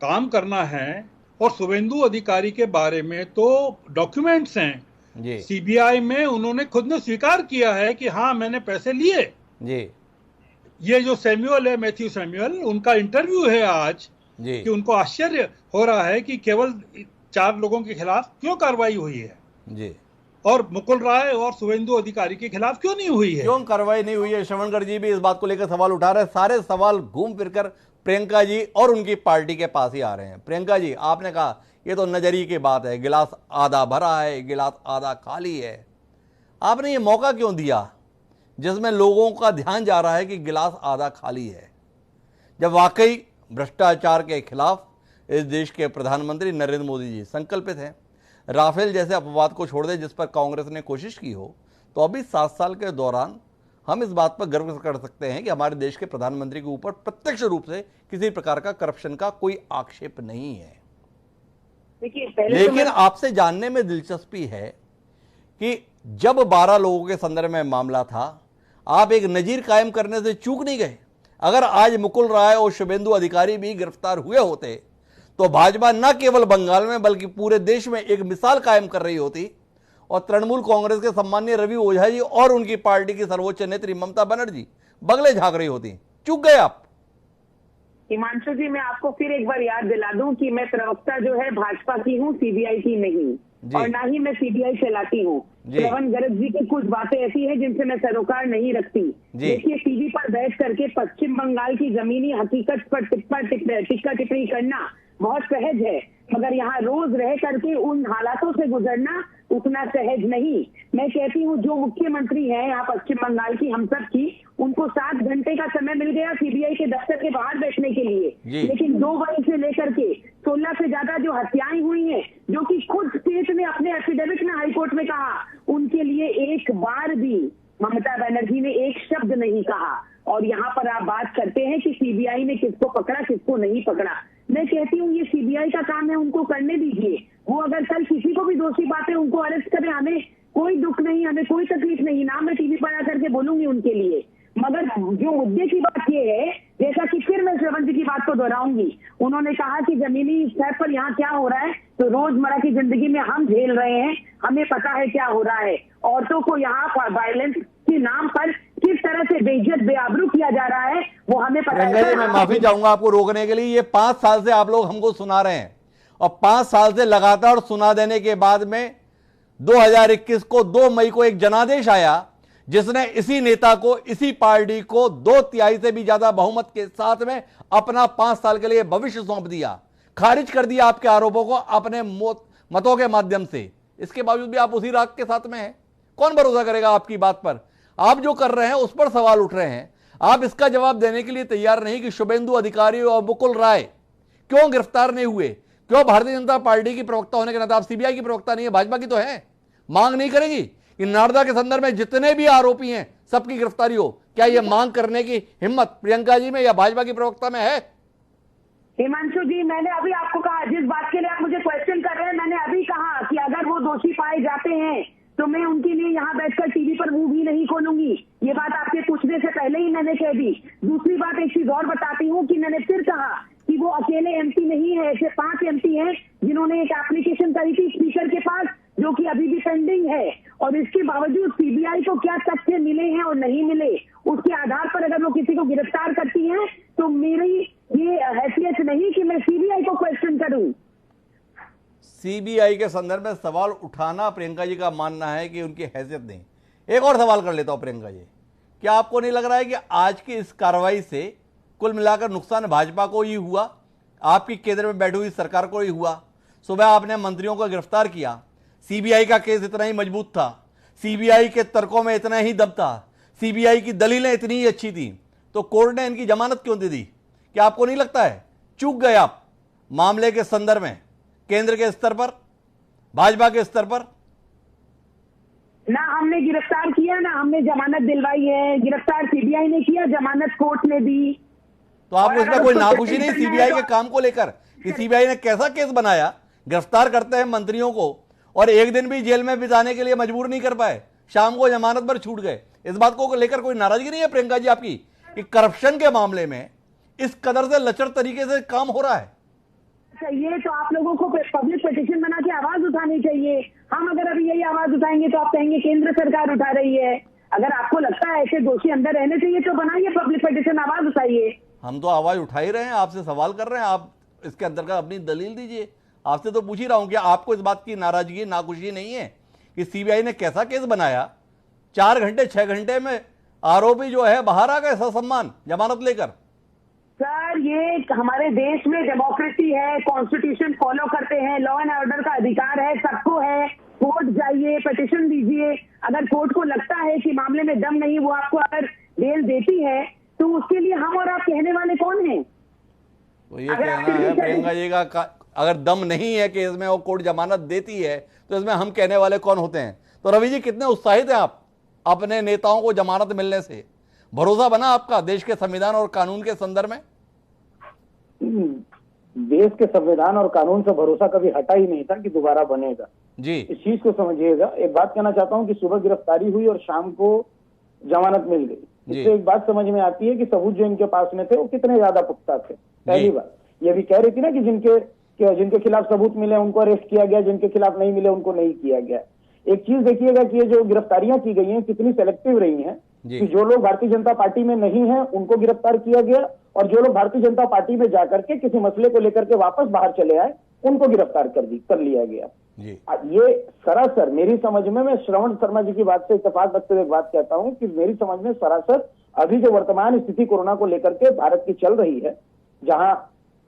काम करना है, और शुभेंदु अधिकारी के बारे में तो डॉक्यूमेंट्स हैं जी, सीबीआई में, उन्होंने खुद ने स्वीकार किया है कि हाँ मैंने पैसे लिए जी। ये जो सैमुअल है, मैथ्यू सैमुअल, उनका इंटरव्यू है आज जी, कि उनको आश्चर्य हो रहा है कि केवल 4 लोगों के खिलाफ क्यों कार्रवाई हुई है जी, और मुकुल राय और शुभेंदु अधिकारी के खिलाफ क्यों नहीं हुई है, क्यों कार्रवाई नहीं हुई है। श्रवणकर जी भी इस बात को लेकर सवाल उठा रहे हैं। सारे सवाल घूम फिरकर प्रियंका जी और उनकी पार्टी के पास ही आ रहे हैं। प्रियंका जी, आपने कहा ये तो नजरिए की बात है, गिलास आधा भरा है, गिलास आधा खाली है। आपने ये मौका क्यों दिया जिसमें लोगों का ध्यान जा रहा है कि गिलास आधा खाली है, जब वाकई भ्रष्टाचार के खिलाफ इस देश के प्रधानमंत्री नरेंद्र मोदी जी संकल्पित हैं। राफेल जैसे अपवाद को छोड़ दे जिस पर कांग्रेस ने कोशिश की हो, तो अभी 7 साल के दौरान हम इस बात पर गर्व कर सकते हैं कि हमारे देश के प्रधानमंत्री के ऊपर प्रत्यक्ष रूप से किसी प्रकार का करप्शन का कोई आक्षेप नहीं है। लेकिन आपसे जानने में दिलचस्पी है कि जब 12 लोगों के संदर्भ में मामला था, आप एक नजीर कायम करने से चूक नहीं गए। अगर आज मुकुल राय और शुभेंदु अधिकारी भी गिरफ्तार हुए होते तो भाजपा न केवल बंगाल में बल्कि पूरे देश में एक मिसाल कायम कर रही होती, और तृणमूल कांग्रेस के सम्मानीय रवि ओझा जी और उनकी पार्टी की सर्वोच्च नेत्री ममता बनर्जी बगले झांक रही होती। चूक गए आप। हिमांशु जी, मैं आपको फिर एक बार याद दिला दूं कि मैं प्रवक्ता जो है भाजपा की हूं, सीबीआई की नहीं, और ना ही मैं सीबीआई चलाती हूँ। श्रवण गर्ग जी की कुछ बातें ऐसी हैं जिनसे मैं सरोकार नहीं रखती। देखिए, टीवी पर बैठ करके पश्चिम बंगाल की जमीनी हकीकत पर टिक्का टिप्पणी करना बहुत सहज है, मगर यहाँ रोज रह करके उन हालातों से गुजरना उतना सहज नहीं। मैं कहती हूँ जो मुख्यमंत्री है यहाँ पश्चिम बंगाल की, हम सब की, उनको 7 घंटे का समय मिल गया सीबीआई के दफ्तर के बाहर बैठने के लिए, लेकिन 2 वर्ष से लेकर के 16 से ज्यादा जो हत्याएं हुई हैं, जो कि खुद स्टेट ने अपने एफिडेविट में हाईकोर्ट में कहा, उनके लिए एक बार भी ममता बनर्जी ने एक शब्द नहीं कहा। और यहाँ पर आप बात करते हैं कि सीबीआई ने किसको पकड़ा किसको नहीं पकड़ा। मैं कहती हूँ ये सीबीआई का काम है, उनको करने दीजिए। वो अगर कल किसी को भी दोषी पाते उनको अरेस्ट करें, हमें कोई दुख नहीं, हमें कोई तकलीफ नहीं, ना मैं टीवी पर आकर के बोलूंगी उनके लिए। मगर जो मुद्दे की बात ये है, जैसा कि फिर मैं श्रवण जी की बात को दोहराऊंगी, उन्होंने कहा कि जमीनी स्तर पर यहाँ क्या हो रहा है, तो रोजमर्रा की जिंदगी में हम झेल रहे हैं, हमें पता है क्या हो रहा है। औरतों को यहाँ वायलेंस के नाम पर किस तरह से बेइज्जत बेआबरू किया जा रहा है वो हमें पता है। मैं माफी चाहूंगा आपको रोकने के लिए। ये 5 साल से आप लोग हमको सुना रहे हैं, और 5 साल से लगातार सुना देने के बाद में 2021 को 2 मई को एक जनादेश आया जिसने इसी नेता को, इसी पार्टी को 2/3 से भी ज्यादा बहुमत के साथ में अपना 5 साल के लिए भविष्य सौंप दिया, खारिज कर दिया आपके आरोपों को अपने मतों के माध्यम से। इसके बावजूद भी आप उसी राग के साथ में हैं। कौन भरोसा करेगा आपकी बात पर? आप जो कर रहे हैं उस पर सवाल उठ रहे हैं। आप इसका जवाब देने के लिए तैयार नहीं कि शुभेंदु अधिकारी और मुकुल राय क्यों गिरफ्तार नहीं हुए, क्यों भारतीय जनता पार्टी की प्रवक्ता होने के नाते, आप सीबीआई की प्रवक्ता नहीं है, भाजपा की तो है, मांग नहीं करेंगी कि नारदा के संदर्भ में जितने भी आरोपी हैं सबकी गिरफ्तारी हो? क्या यह मांग करने की हिम्मत प्रियंका जी में या भाजपा की प्रवक्ता में है? हिमांशु जी, मैंने अभी आपको कहा, जिस बात के लिए आप मुझे क्वेश्चन कर रहे हैं, मैंने अभी कहा कि अगर वो दोषी पाए जाते हैं तो मैं उनके लिए यहाँ बैठकर टीवी पर मुंह भी नहीं खोलूंगी। ये बात आपके पूछने से पहले ही मैंने कह दी। दूसरी बात एक चीज और बताती हूँ कि मैंने फिर कहा कि वो अकेले एमपी नहीं है, ऐसे 5 एमपी हैं जिन्होंने एक एप्लीकेशन करी थी स्पीकर के पास, जो कि अभी भी पेंडिंग है। और इसके बावजूद सीबीआई को क्या तथ्य मिले हैं और नहीं मिले, उसके आधार पर अगर वो किसी को गिरफ्तार करती है तो मेरी ये हैसियत नहीं कि मैं सीबीआई को क्वेश्चन करूं। सीबीआई के संदर्भ में सवाल उठाना प्रियंका जी का मानना है कि उनकी हैसियत नहीं। एक और सवाल कर लेता हूं प्रियंका जी, क्या आपको नहीं लग रहा है कि आज की इस कार्रवाई से कुल मिलाकर नुकसान भाजपा को ही हुआ, आपकी केंद्र में बैठी हुई सरकार को ही हुआ? सुबह आपने मंत्रियों को गिरफ्तार किया, सीबीआई का केस इतना ही मजबूत था, सीबीआई के तर्कों में इतना ही दम था, सीबीआई की दलीलें इतनी ही अच्छी थी, तो कोर्ट ने इनकी जमानत क्यों दे दी? क्या आपको नहीं लगता है चूक गए आप मामले के संदर्भ में, केंद्र के स्तर पर, भाजपा के स्तर पर? ना हमने गिरफ्तार किया, ना हमने जमानत दिलवाई है। गिरफ्तार सीबीआई ने किया, जमानत कोर्ट ने दी। तो आपको इसमें कोई नाखुशी नहीं सीबीआई के काम को लेकर कि सीबीआई ने कैसा केस बनाया, गिरफ्तार करते हैं मंत्रियों को और एक दिन भी जेल में बिताने के लिए मजबूर नहीं कर पाए, शाम को जमानत पर छूट गए? इस बात को लेकर कोई नाराजगी नहीं है प्रियंका जी आपकी कि करप्शन के मामले में इस कदर से लचर तरीके से काम हो रहा है? चाहिए तो आप लोगों को पब्लिक पिटीशन बना के आवाज उठानी चाहिए। हम अगर अभी यही आवाज उठाएंगे तो आप कहेंगे केंद्र सरकार उठा रही है। अगर आपको लगता है ऐसे दोषी अंदर रहने चाहिए तो बनाइए पब्लिक पिटीशन, आवाज उठाइए। हम तो आवाज उठा ही रहे हैं, आपसे सवाल कर रहे हैं, आप इसके अंतर्गत अपनी दलील दीजिए। आपसे तो पूछ ही रहा हूं कि आपको इस बात की नाराजगी, नाखुशी नहीं है कि सीबीआई ने कैसा केस बनाया, 4 घंटे 6 घंटे में आरोपी जो है बाहर आ गए ससम्मान जमानत लेकर? सर, ये हमारे देश में डेमोक्रेसी है, कॉन्स्टिट्यूशन फॉलो करते हैं, लॉ एंड ऑर्डर का अधिकार है, सबको है। कोर्ट जाइए, पिटीशन दीजिए। अगर कोर्ट को लगता है कि मामले में दम नहीं, वो आपको अगर बेल देती है तो उसके लिए हम और आप कहने वाले कौन हैं? तो ये कहना है प्रियंका जी का, अगर दम नहीं है केस में और कोर्ट जमानत देती है तो इसमें हम कहने वाले कौन होते हैं? तो रवि जी, कितने उत्साहित हैं आप अपने नेताओं को जमानत मिलने से? भरोसा बना आपका देश के संविधान और कानून के संदर्भ में? देश के संविधान और कानून से भरोसा कभी हटा ही नहीं था कि दोबारा बनेगा जी। इस चीज को समझिएगा। एक बात कहना चाहता हूं कि सुबह गिरफ्तारी हुई और शाम को जमानत मिल गई। इससे एक बात समझ में आती है कि सबूत जो इनके पास में थे वो कितने ज्यादा पुख्ता थे। पहली बात ये भी कह रही थी ना कि जिनके खिलाफ सबूत मिले उनको अरेस्ट किया गया, जिनके खिलाफ नहीं मिले उनको नहीं किया गया। एक चीज देखिएगा कि ये जो गिरफ्तारियां की गई हैं कितनी सेलेक्टिव रही हैं कि जो लोग भारतीय जनता पार्टी में नहीं है उनको गिरफ्तार किया गया और जो लोग भारतीय जनता पार्टी में जाकर के किसी मसले को लेकर के वापस बाहर चले आए उनको गिरफ्तार कर लिया गया। ये सरासर मेरी समझ में, मैं श्रवण शर्मा जी की बात से इत्तेफाक रखते हुए एक बात कहता हूं कि मेरी समझ में सरासर अभी जो वर्तमान स्थिति कोरोना को लेकर के भारत की चल रही है, जहां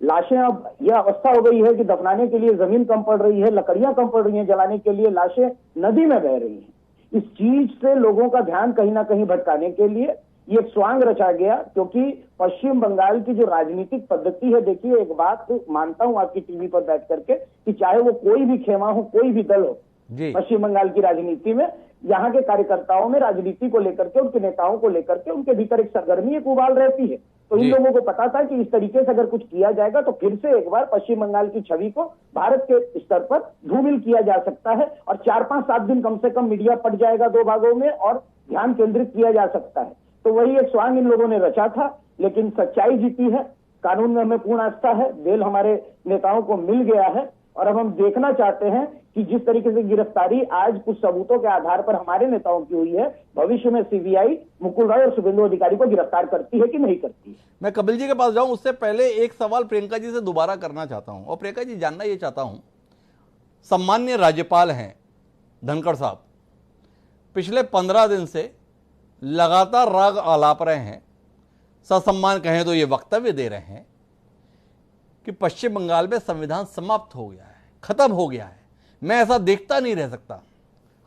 लाशें, अब यह अवस्था हो गई है कि दफनाने के लिए जमीन कम पड़ रही है, लकड़ियां कम पड़ रही हैं, जलाने के लिए लाशें नदी में बह रही हैं। इस चीज से लोगों का ध्यान कहीं ना कहीं भटकाने के लिए ये एक स्वांग रचा गया, क्योंकि पश्चिम बंगाल की जो राजनीतिक पद्धति है, देखिए एक बात मानता हूं आपकी टीवी पर बैठ करके कि चाहे वो कोई भी खेमा हो, कोई भी दल हो, पश्चिम बंगाल की राजनीति में यहाँ के कार्यकर्ताओं में राजनीति को लेकर के, उनके नेताओं को लेकर के उनके भीतर एक सरगर्मी, एक उबाल रहती है। तो इन लोगों को पता था कि इस तरीके से अगर कुछ किया जाएगा तो फिर से एक बार पश्चिम बंगाल की छवि को भारत के स्तर पर धूमिल किया जा सकता है और 4-5-7 दिन कम से कम मीडिया पट जाएगा 2 भागों में और ध्यान केंद्रित किया जा सकता है। तो वही एक स्वांग इन लोगों ने रचा था, लेकिन सच्चाई जीती है। कानून में हमें पूर्ण आस्था है, बेल हमारे नेताओं को मिल गया है और अब हम देखना चाहते हैं कि जिस तरीके से गिरफ्तारी आज कुछ सबूतों के आधार पर हमारे नेताओं की हुई है, भविष्य में सीबीआई मुकुल रॉय और शुभेंदु अधिकारी को गिरफ्तार करती है कि नहीं करती है। मैं कपिल जी के पास जाऊं उससे पहले एक सवाल प्रियंका जी से दोबारा करना चाहता हूं, और प्रियंका जी जानना ये चाहता हूं, सम्मान्य राज्यपाल हैं धनखड़ साहब, पिछले 15 दिन से लगातार राग आलाप रहे हैं, ससम्मान कहें तो ये वक्तव्य दे रहे हैं कि पश्चिम बंगाल में संविधान समाप्त हो गया है, खत्म हो गया है, मैं ऐसा देखता नहीं रह सकता।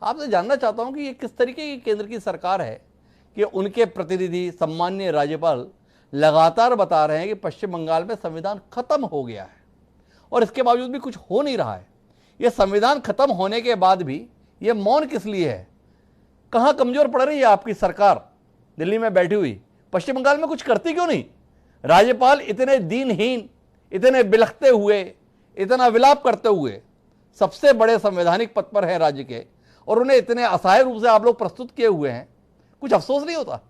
आपसे जानना चाहता हूं कि ये किस तरीके की केंद्र की सरकार है कि उनके प्रतिनिधि सम्मान्य राज्यपाल लगातार बता रहे हैं कि पश्चिम बंगाल में संविधान खत्म हो गया है और इसके बावजूद भी कुछ हो नहीं रहा है। यह संविधान खत्म होने के बाद भी ये मौन किस लिए है? कहां कमजोर पड़ रही है आपकी सरकार दिल्ली में बैठी हुई? पश्चिम बंगाल में कुछ करती क्यों नहीं? राज्यपाल इतने दीनहीन, इतने बिलखते हुए, इतना विलाप करते हुए सबसे बड़े संवैधानिक पद पर हैं राज्य के, और उन्हें इतने असहाय रूप से आप लोग प्रस्तुत किए हुए हैं, कुछ अफसोस नहीं होता?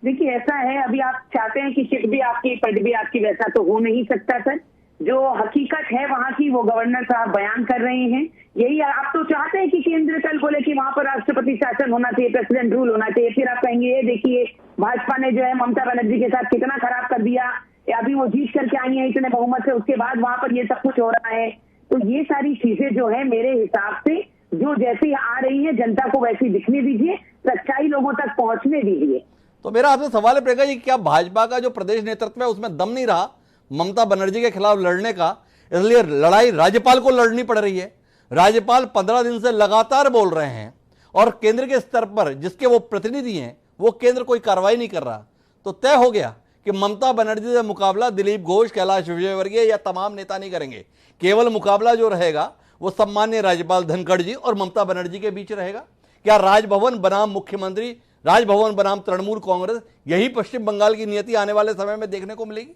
देखिए ऐसा है, अभी आप चाहते हैं कि चिट भी आपकी पट भी आपकी, वैसा तो हो नहीं सकता सर। जो हकीकत है वहां की वो गवर्नर साहब बयान कर रहे हैं। यही आप तो चाहते हैं कि केंद्र कल बोले कि वहां पर राष्ट्रपति शासन होना चाहिए, प्रेसिडेंट रूल होना चाहिए, फिर आप कहेंगे ये देखिए भाजपा ने जो है ममता बनर्जी के साथ कितना खराब कर दिया, या अभी वो जीत करके आई है इतने बहुमत से, उसके बाद वहां पर ये सब कुछ हो रहा है। तो ये सारी चीजें जो है मेरे हिसाब से जो जैसी आ रही है जनता को वैसी दिखने दीजिए, सच्चाई लोगों तक पहुंचने दीजिए। तो मेरा आपसे सवाल है प्रियंका जी, क्या भाजपा का जो प्रदेश नेतृत्व है उसमें दम नहीं रहा ममता बनर्जी के खिलाफ लड़ने का, इसलिए लड़ाई राज्यपाल को लड़नी पड़ रही है? राज्यपाल 15 दिन से लगातार बोल रहे हैं और केंद्र के स्तर पर जिसके वो प्रतिनिधि हैं वो केंद्र कोई कार्रवाई नहीं कर रहा। तो तय हो गया कि ममता बनर्जी से मुकाबला दिलीप घोष, कैलाश विजयवर्गीय या तमाम नेता नहीं करेंगे। केवल मुकाबला जो रहेगा वो सम्मान्य राज्यपाल धनखड़ जी और ममता बनर्जी के बीच रहेगा। क्या राजभवन बनाम मुख्यमंत्री, राजभवन बनाम तृणमूल कांग्रेस, यही पश्चिम बंगाल की नियति आने वाले समय में देखने को मिलेगी?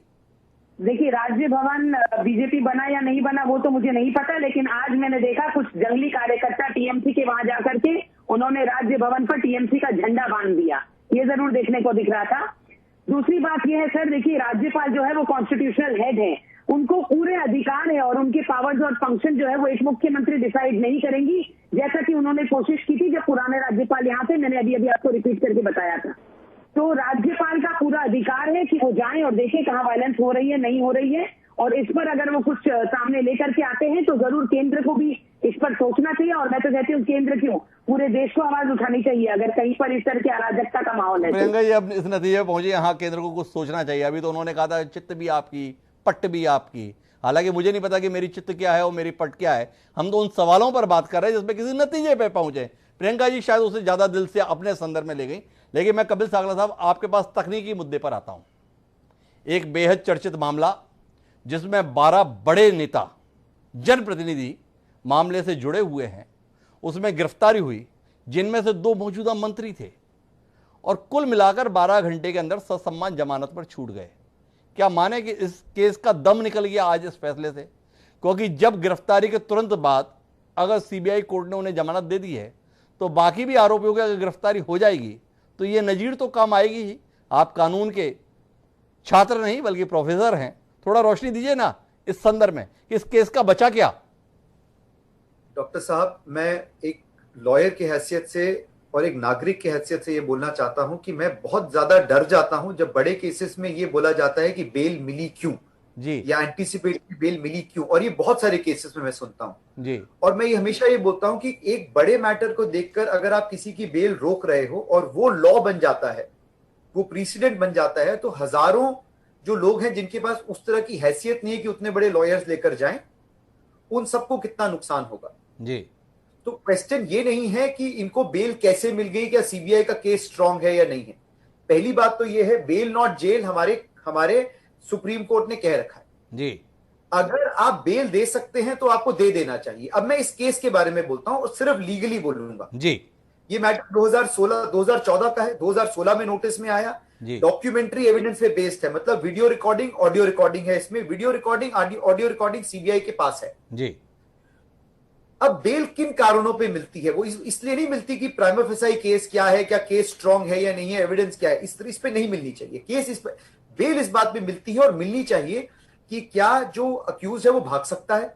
देखिए राज्य भवन बीजेपी बना या नहीं बना वो तो मुझे नहीं पता, लेकिन आज मैंने देखा कुछ जंगली कार्यकर्ता टीएमसी के वहां जाकर के उन्होंने राज्य भवन पर टीएमसी का झंडा बांध दिया, ये जरूर देखने को दिख रहा था। दूसरी बात यह है सर, देखिए राज्यपाल जो है वो कॉन्स्टिट्यूशनल हेड है, उनको पूरे अधिकार है और उनके पावर्स और फंक्शन जो है वो एक मुख्यमंत्री डिसाइड नहीं करेंगी, जैसा कि उन्होंने कोशिश की थी जब पुराने राज्यपाल यहाँ थे, मैंने अभी आपको रिपीट करके बताया था। तो राज्यपाल का पूरा अधिकार है कि वो जाएं और देखें कहाँ वायलेंस हो रही है, नहीं हो रही है, और इस पर अगर वो कुछ सामने लेकर के आते हैं तो जरूर केंद्र को भी इस पर सोचना चाहिए। और मैं तो कहती हूँ केंद्र क्यों, पूरे देश को आवाज उठानी चाहिए अगर कहीं पर इस तरह की अराजकता का माहौल है। प्रियंका जी अब इस नतीजे पर पहुंचे, यहाँ केंद्र को कुछ सोचना चाहिए। अभी तो उन्होंने कहा था चित्त भी आपकी, पट्ट भी आपकी। हालांकि मुझे नहीं पता कि मेरी चित्त क्या है और मेरी पट क्या है। हम तो उन सवालों पर बात कर रहे हैं जिसमें किसी नतीजे पे पहुंचे। प्रियंका जी शायद उसे ज्यादा दिल से अपने संदर्भ में ले गई, लेकिन मैं कपिल सागला साहब आपके पास तकनीकी मुद्दे पर आता हूं। एक बेहद चर्चित मामला जिसमें 12 बड़े नेता, जनप्रतिनिधि मामले से जुड़े हुए हैं, उसमें गिरफ्तारी हुई, जिनमें से 2 मौजूदा मंत्री थे, और कुल मिलाकर 12 घंटे के अंदर ससम्मान जमानत पर छूट गए। क्या माने कि इस केस का दम निकल गया आज इस फैसले से? क्योंकि जब गिरफ्तारी के तुरंत बाद अगर सीबीआई कोर्ट ने उन्हें जमानत दे दी है तो बाकी भी आरोपियों की अगर गिरफ्तारी हो जाएगी तो ये नजीर तो काम आएगी ही। आप कानून के छात्र नहीं बल्कि प्रोफेसर हैं, थोड़ा रोशनी दीजिए ना इस संदर्भ में कि इस केस का बचा क्या? डॉक्टर साहब, मैं एक लॉयर की हैसियत से और एक नागरिक की हैसियत से ये बोलना चाहता हूं कि मैं बहुत ज्यादा डर जाता हूं जब बड़े केसेस में ये बोला जाता है कि बेल मिली क्यों जी, या एंटीसिपेटरी बेल मिली क्यों, और ये बहुत सारे केसेस में मैं सुनता हूं जी। और मैं ये हमेशा ये बोलता हूं कि एक बड़े मैटर को देखकर अगर आप किसी की बेल रोक रहे हो और वो लॉ बन जाता है, वो प्रीसिडेंट बन जाता है, तो हजारों जो लोग हैं जिनके पास उस तरह की हैसियत नहीं है कि उतने बड़े लॉयर्स लेकर जाएं, उन सबको कितना नुकसान होगा जी। तो क्वेश्चन ये नहीं है कि इनको बेल कैसे मिल गई, क्या सीबीआई का केस स्ट्रांग है या नहीं है। पहली बात तो ये है बेल नॉट जेल हमारे सुप्रीम कोर्ट ने कह रखा है जी। अगर आप बेल दे सकते हैं तो आपको दे देना चाहिए। अब मैं इस केस के बारे में बोलता हूं और सिर्फ लीगली बोलूंगा जी। ये मैटर 2014 का है। 2016 में नोटिस में आया, डॉक्यूमेंट्री एविडेंस पे बेस्ड है, मतलब वीडियो रिकॉर्डिंग, ऑडियो रिकॉर्डिंग है इसमें। Video recording, audio recording CBI के पास है जी। अब बेल किन कारणों पे मिलती है? वो इसलिए नहीं मिलती कि प्राइमा फेसाई केस क्या है, क्या केस स्ट्रांग है या नहीं है, एविडेंस क्या है, इस पे नहीं मिलनी चाहिए केस। इस पे बेल इस बात पे मिलती है और मिलनी चाहिए कि क्या जो अक्यूज है वो भाग सकता है,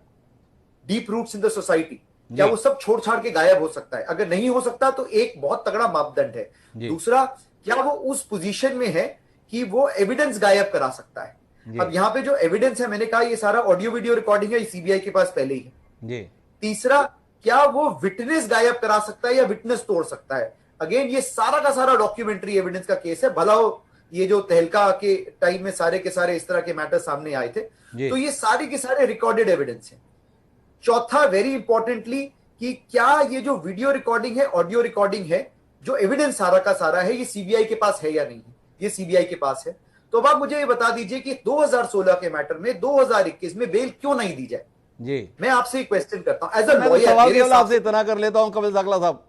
deep roots in the society, क्या वो सब छोड़ छाड़ के गायब हो सकता है। अगर नहीं हो सकता तो एक बहुत तगड़ा मापदंड है। दूसरा, क्या वो उस पोजीशन में है कि वो एविडेंस गायब करा सकता है। अब यहाँ पे जो एविडेंस है, मैंने कहा ये सारा ऑडियो वीडियो रिकॉर्डिंग है, सीबीआई के पास पहले ही है। तीसरा, क्या वो विटनेस गायब करा सकता है या विटनेस तोड़ सकता है। अगेन ये सारा का सारा डॉक्यूमेंट्री एविडेंस का केस है। भला हो ये जो तहलका के टाइम में सारे के सारे इस तरह के मैटर सामने आए थे, तो ये सारे के सारे रिकॉर्डेड एविडेंस है। चौथा, वेरी इंपॉर्टेंटली, कि क्या ये जो वीडियो रिकॉर्डिंग है, ऑडियो रिकॉर्डिंग है, जो एविडेंस सारा का सारा है, ये सीबीआई के पास है या नहीं है। ये सीबीआई के पास है। तो अब आप मुझे ये बता दीजिए कि 2016 के मैटर में 2021 में बेल क्यों नहीं दी जाए। जी। मैं आपसे एक क्वेश्चन करता हूं एज अ लॉयर, सवाल केवल आपसे इतना कर लेता हूं कपिल साकला साहब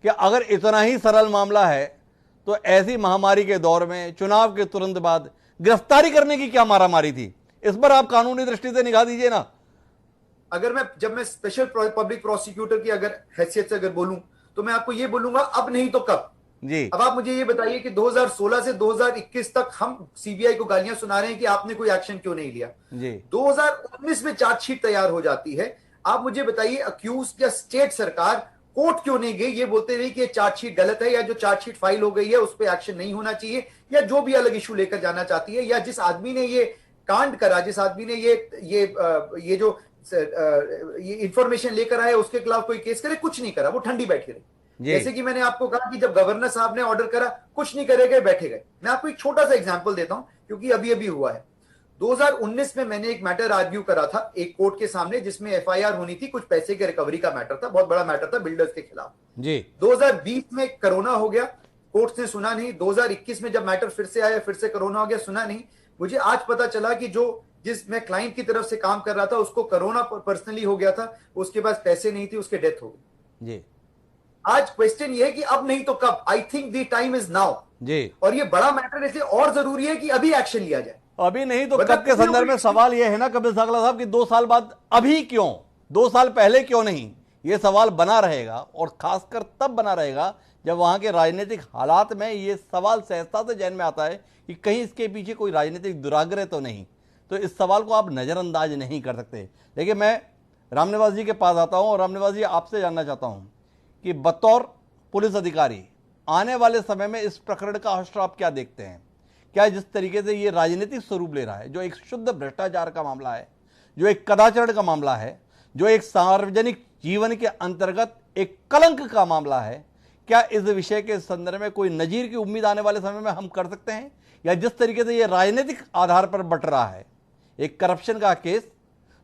कि अगर इतना ही सरल मामला है तो ऐसी महामारी के दौर में चुनाव के तुरंत बाद गिरफ्तारी करने की क्या मारामारी थी? इस पर आप कानूनी दृष्टि से निगाह दीजिए ना। अगर जब मैं स्पेशल पब्लिक प्रोसिक्यूटर की अगर हैसियत से अगर बोलूं तो मैं आपको ये बोलूंगा अब नहीं तो कब जी। अब आप मुझे ये बताइए कि 2016 से 2021 तक हम सीबीआई को गालियां सुना रहे हैं कि आपने कोई एक्शन क्यों नहीं लिया जी। 2019 में चार्जशीट तैयार हो जाती है, आप मुझे बताइए अक्यूज या स्टेट सरकार कोर्ट क्यों नहीं गई ये बोलते रही कि ये चार्जशीट गलत है या जो चार्जशीट फाइल हो गई है उस पर एक्शन नहीं होना चाहिए या जो भी अलग इशू लेकर जाना चाहती है, या जिस आदमी ने ये कांड करा, जिस आदमी ने ये जो ये इंफॉर्मेशन लेकर आया उसके खिलाफ कोई केस करे, कुछ नहीं करा, वो ठंडी बैठी रही। जैसे कि मैंने आपको कहा कि जब गवर्नर साहब ने ऑर्डर करा कुछ नहीं करे गए, बैठे गए। मैं आपको एक छोटा सा एग्जांपल देता हूं क्योंकि अभी अभी हुआ है। 2019 में मैंने एक मैटर आर्ग्यू करा था एक कोर्ट के सामने जिसमें एफआईआर होनी थी, कुछ पैसे के रिकवरी का मैटर था, बहुत बड़ा मैटर था बिल्डर्स के खिलाफ जी। 2020 में कोरोना हो गया, कोर्ट ने सुना नहीं। 2021 में जब मैटर फिर से आया, फिर से कोरोना हो गया, सुना नहीं। मुझे आज पता चला कि जिस मैं क्लाइंट की तरफ से काम कर रहा था उसको कोरोना पर्सनली हो गया था, उसके पास पैसे नहीं थे, उसके डेथ हो गई जी। आज क्वेश्चन ये है कि अब नहीं तो कब? I think the time is now जी। और ये बड़ा मैटर इसलिए और जरूरी है कि अभी एक्शन लिया जाए, अभी नहीं तो कब के संदर्भ में सवाल ये है ना कपिल साकला साहब कि 2 साल बाद अभी क्यों, 2 साल पहले क्यों नहीं? ये सवाल बना रहेगा और खासकर तब बना रहेगा जब वहां के राजनीतिक हालात में ये सवाल सहजता से जहन में आता है कि कहीं इसके पीछे कोई राजनीतिक दुराग्रह तो नहीं। तो इस सवाल को आप नजरअंदाज नहीं कर सकते। देखिए, मैं रामनिवास जी के पास आता हूं और रामनिवास जी आपसे जानना चाहता हूं कि बतौर पुलिस अधिकारी आने वाले समय में इस प्रकरण का हश्र आप क्या देखते हैं? क्या जिस तरीके से ये राजनीतिक स्वरूप ले रहा है, जो एक शुद्ध भ्रष्टाचार का मामला है, जो एक कदाचार का मामला है, जो एक सार्वजनिक जीवन के अंतर्गत एक कलंक का मामला है, क्या इस विषय के संदर्भ में कोई नजीर की उम्मीद आने वाले समय में हम कर सकते हैं? या जिस तरीके से ये राजनीतिक आधार पर बट रहा है, एक करप्शन का केस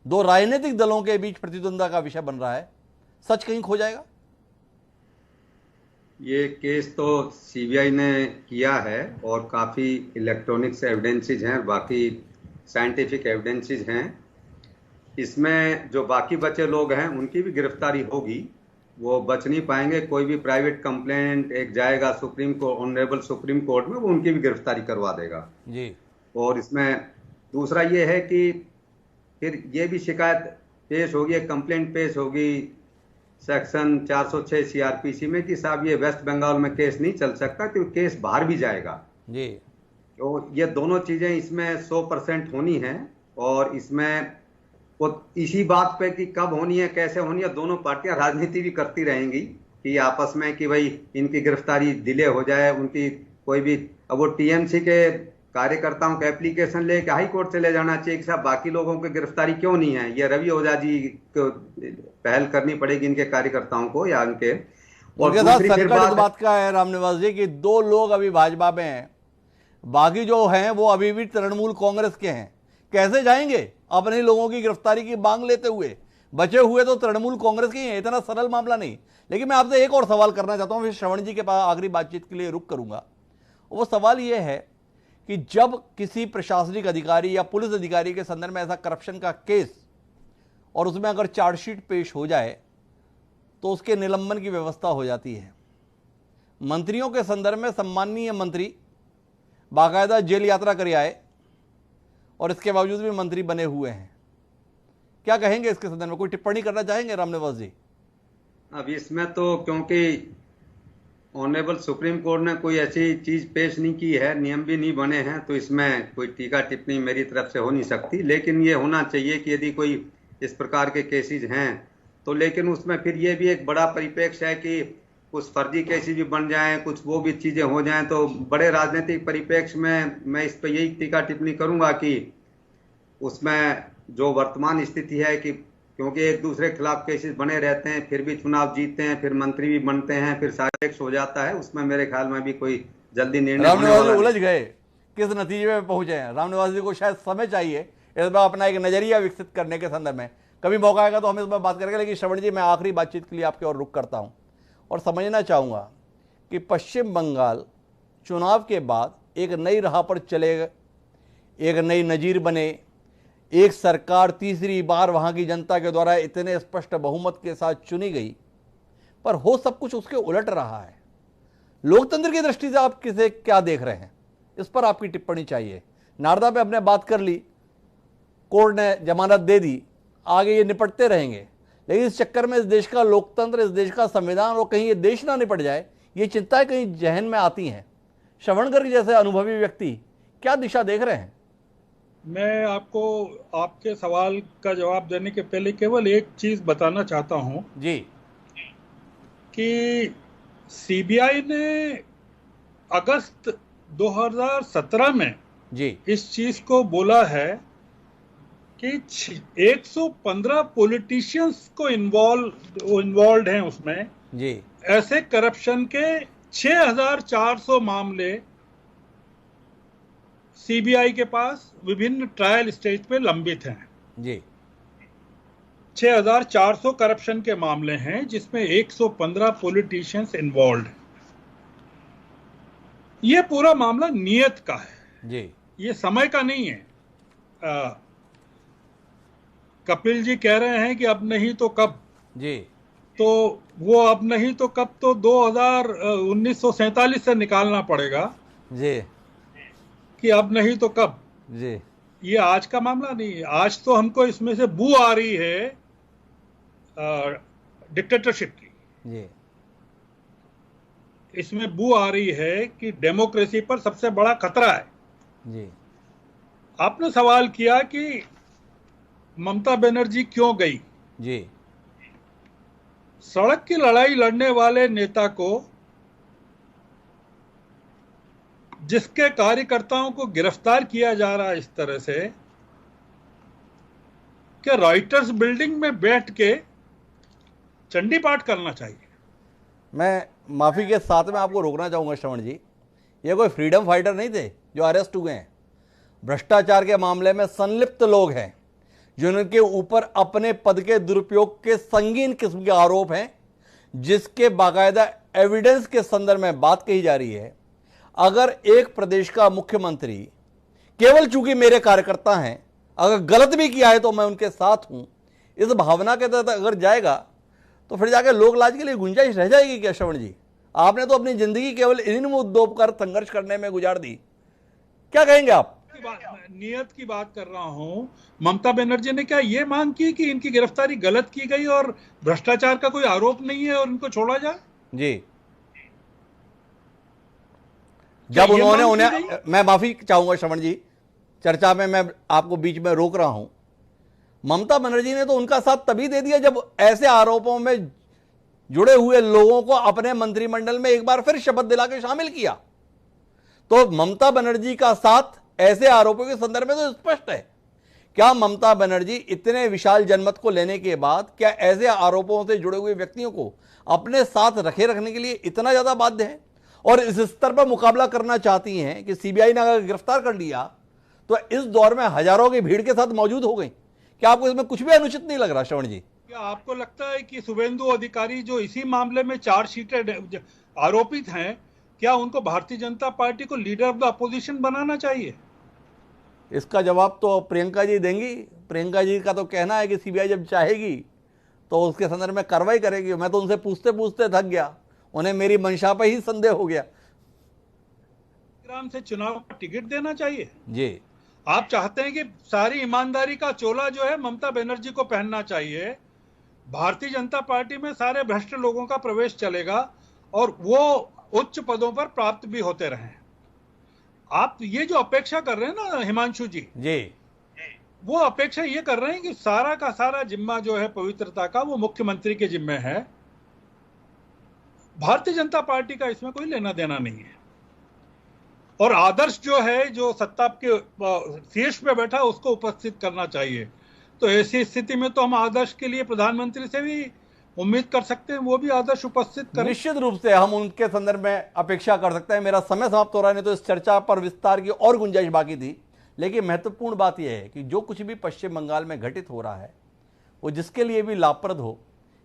2 राजनीतिक दलों के बीच प्रतिद्वंद्विता का विषय बन रहा है, सच कहीं खो जाएगा? ये केस तो सीबीआई ने किया है और काफ़ी इलेक्ट्रॉनिक्स एविडेंसेस हैं, बाकी साइंटिफिक एविडेंसेस हैं। इसमें जो बाकी बचे लोग हैं उनकी भी गिरफ्तारी होगी, वो बच नहीं पाएंगे। कोई भी प्राइवेट कंप्लेंट एक जाएगा supreme court, honourable supreme court में, वो उनकी भी गिरफ्तारी करवा देगा जी। और इसमें दूसरा ये है कि फिर ये भी शिकायत पेश होगी, कंप्लेंट पेश होगी सेक्शन 406 सीआरपीसी में कि साहब ये वेस्ट बंगाल में केस नहीं चल सकता क्योंकि केस बाहर भी जाएगा जी। तो ये दोनों चीजें इसमें 100% होनी है और इसमें वो इसी बात पे कि कब होनी है, कैसे होनी है, दोनों पार्टियां राजनीति भी करती रहेंगी कि आपस में कि भाई इनकी गिरफ्तारी डिले हो जाए, उनकी कोई भी। अब वो टीएमसी के कार्यकर्ताओं का एप्लीकेशन लेके हाई कोर्ट से ले जाना चाहिए कि साहब बाकी लोगों की गिरफ्तारी क्यों नहीं है, ये रवि ओझा जी को पहल करनी पड़ेगी इनके कार्यकर्ताओं को या इनके। और दूसरी बात का है रामनिवास जी कि 2 लोग अभी भाजपा में हैं, बाकी जो हैं वो अभी भी तृणमूल कांग्रेस के हैं। कैसे जाएंगे अपने लोगों की गिरफ्तारी की मांग लेते हुए? बचे हुए तो तृणमूल कांग्रेस के ही हैं, इतना सरल मामला नहीं। लेकिन मैं आपसे एक और सवाल करना चाहता हूं, फिर श्रवण जी के पास आखिरी बातचीत के लिए रुक करूंगा। वो सवाल ये है कि जब किसी प्रशासनिक अधिकारी या पुलिस अधिकारी के संदर्भ में ऐसा करप्शन का केस और उसमें अगर चार्जशीट पेश हो जाए तो उसके निलंबन की व्यवस्था हो जाती है। मंत्रियों के संदर्भ में सम्माननीय मंत्री बाकायदा जेल यात्रा कर आए और इसके बावजूद भी मंत्री बने हुए हैं। क्या कहेंगे इसके संदर्भ में? कोई टिप्पणी करना चाहेंगे रामनिवास जी? अब इसमें तो क्योंकि ऑनरेबल सुप्रीम कोर्ट ने कोई ऐसी चीज पेश नहीं की है, नियम भी नहीं बने हैं, तो इसमें कोई टीका टिप्पणी मेरी तरफ से हो नहीं सकती। लेकिन ये होना चाहिए कि यदि कोई इस प्रकार के केसेस हैं तो, लेकिन उसमें फिर ये भी एक बड़ा परिप्रेक्ष्य है कि कुछ फर्जी केसेस भी बन जाएं, कुछ वो भी चीजें हो जाएं। तो बड़े राजनीतिक परिप्रेक्ष्य में मैं इस पर यही टीका टिप्पणी करूंगा कि उसमें जो वर्तमान स्थिति है कि क्योंकि एक दूसरे के खिलाफ केसेस बने रहते हैं, फिर भी चुनाव जीतते हैं, फिर मंत्री भी बनते हैं, फिर सापेक्ष हो जाता है, उसमें मेरे ख्याल में भी कोई जल्दी निर्णय रामनिवास जी उलझ गए, किस नतीजे में पहुंचे हैं? रामनिवास जी को शायद समय चाहिए इस बार अपना एक नजरिया विकसित करने के संदर्भ में। कभी मौका आएगा तो हम इस बार बात करेंगे। लेकिन श्रवण जी, मैं आखिरी बातचीत के लिए आपकी ओर रुख करता हूं और समझना चाहूंगा कि पश्चिम बंगाल चुनाव के बाद एक नई राह पर चले, एक नई नजीर बने, एक सरकार तीसरी बार वहां की जनता के द्वारा इतने स्पष्ट बहुमत के साथ चुनी गई, पर हो सब कुछ उसके उलट रहा है। लोकतंत्र की दृष्टि से आप किसे क्या देख रहे हैं, इस पर आपकी टिप्पणी चाहिए। नारदा पे हमने बात कर ली, कोर्ट ने जमानत दे दी, आगे ये निपटते रहेंगे, लेकिन इस चक्कर में इस देश का लोकतंत्र, इस देश का संविधान और कहीं ये देश ना निपट जाए, ये चिंताएं कहीं जहन में आती हैं। श्रवण गर्ग जैसे अनुभवी व्यक्ति क्या दिशा देख रहे हैं? मैं आपको आपके सवाल का जवाब देने के पहले केवल एक चीज बताना चाहता हूं जी, कि सीबीआई ने अगस्त 2017 में जी इस चीज को बोला है कि 115 पॉलिटिशियंस को इन्वॉल्व हैं उसमें जी, ऐसे करप्शन के 6400 मामले सीबीआई के पास विभिन्न ट्रायल स्टेज पे लंबित हैं जी, 6400 करप्शन के मामले हैं जिसमें 115 पॉलिटिशियंस इन्वॉल्व हैं। ये पूरा मामला नियत का है जी, ये समय का नहीं है। कपिल जी कह रहे हैं कि अब नहीं तो कब जी, तो वो अब नहीं तो कब तो 1947 से निकालना पड़ेगा जी, कि अब नहीं तो कब। जी, ये आज का मामला नहीं है। आज तो हमको इसमें से बू आ रही है डिक्टेटरशिप की, जी, इसमें बू आ रही है कि डेमोक्रेसी पर सबसे बड़ा खतरा है। जी, आपने सवाल किया कि ममता बनर्जी क्यों गई। जी, सड़क की लड़ाई लड़ने वाले नेता को, जिसके कार्यकर्ताओं को गिरफ्तार किया जा रहा है इस तरह से, कि रॉयटर्स बिल्डिंग में बैठ के चंडी पाठ करना चाहिए। मैं माफी के साथ में आपको रोकना चाहूंगा श्रवण जी, ये कोई फ्रीडम फाइटर नहीं थे जो अरेस्ट हुए हैं। भ्रष्टाचार के मामले में संलिप्त लोग हैं जिनके ऊपर अपने पद के दुरुपयोग के संगीन किस्म के आरोप हैं, जिसके बाकायदा एविडेंस के संदर्भ में बात कही जा रही है। अगर एक प्रदेश का मुख्यमंत्री केवल चूंकि मेरे कार्यकर्ता हैं, अगर गलत भी किया है तो मैं उनके साथ हूं, इस भावना के तहत अगर जाएगा तो फिर जाकर लोक लाज के लिए गुंजाइश रह जाएगी क्या? श्रवण जी, आपने तो अपनी जिंदगी केवल इन मुद्दों पर संघर्ष करने में गुजार दी, क्या कहेंगे आप? नियत की बात कर रहा हूं। ममता बनर्जी ने क्या ये मांग की कि इनकी गिरफ्तारी गलत की गई और भ्रष्टाचार का कोई आरोप नहीं है और इनको छोड़ा जाए? जी, जब उन्होंने मैं माफी चाहूंगा श्रवण जी, चर्चा में मैं आपको बीच में रोक रहा हूं। ममता बनर्जी ने तो उनका साथ तभी दे दिया जब ऐसे आरोपों में जुड़े हुए लोगों को अपने मंत्रिमंडल में एक बार फिर शपथ दिला के शामिल किया। तो ममता बनर्जी का साथ ऐसे आरोपों के संदर्भ में तो स्पष्ट है। क्या ममता बनर्जी इतने विशाल जनमत को लेने के बाद क्या ऐसे आरोपों से जुड़े हुए व्यक्तियों को अपने साथ रखने के लिए इतना ज्यादा बाध्य है और इस स्तर पर मुकाबला करना चाहती हैं कि सीबीआई ने अगर गिरफ्तार कर लिया तो इस दौर में हजारों की भीड़ के साथ मौजूद हो गई? क्या आपको इसमें कुछ भी अनुचित नहीं लग रहा श्रवण जी? क्या आपको लगता है कि शुभेंदु अधिकारी जो इसी मामले में चार्जशीटेड आरोपित हैं, क्या उनको भारतीय जनता पार्टी को लीडर ऑफ द अपोजिशन बनाना चाहिए? इसका जवाब तो प्रियंका जी देंगी। प्रियंका जी का तो कहना है कि सीबीआई जब चाहेगी तो उसके संदर्भ में कार्रवाई करेगी। मैं तो उनसे पूछते पूछते थक गया, उन्हें मेरी मंशा पर ही संदेह हो गया। ग्राम से चुनाव का टिकट देना चाहिए जी। आप चाहते हैं कि सारी ईमानदारी का चोला जो है ममता बनर्जी को पहनना चाहिए, भारतीय जनता पार्टी में सारे भ्रष्ट लोगों का प्रवेश चलेगा और वो उच्च पदों पर प्राप्त भी होते रहें। आप ये जो अपेक्षा कर रहे हैं ना हिमांशु जी, वो अपेक्षा ये कर रहे हैं कि सारा का सारा जिम्मा जो है पवित्रता का वो मुख्यमंत्री के जिम्मे है। भारतीय जनता पार्टी का इसमें कोई लेना देना नहीं है और आदर्श जो है, जो सत्ता के शीर्ष पे बैठा, उसको उपस्थित करना चाहिए। तो ऐसी स्थिति में तो हम आदर्श के लिए प्रधानमंत्री से भी उम्मीद कर सकते हैं, वो भी आदर्श उपस्थित करें। निश्चित रूप से हम उनके संदर्भ में अपेक्षा कर सकते हैं। मेरा समय समाप्त हो रहा है, नहीं तो इस चर्चा पर विस्तार की और गुंजाइश बाकी थी। लेकिन महत्वपूर्ण बात यह है कि जो कुछ भी पश्चिम बंगाल में घटित हो रहा है वो जिसके लिए भी लाभप्रद हो,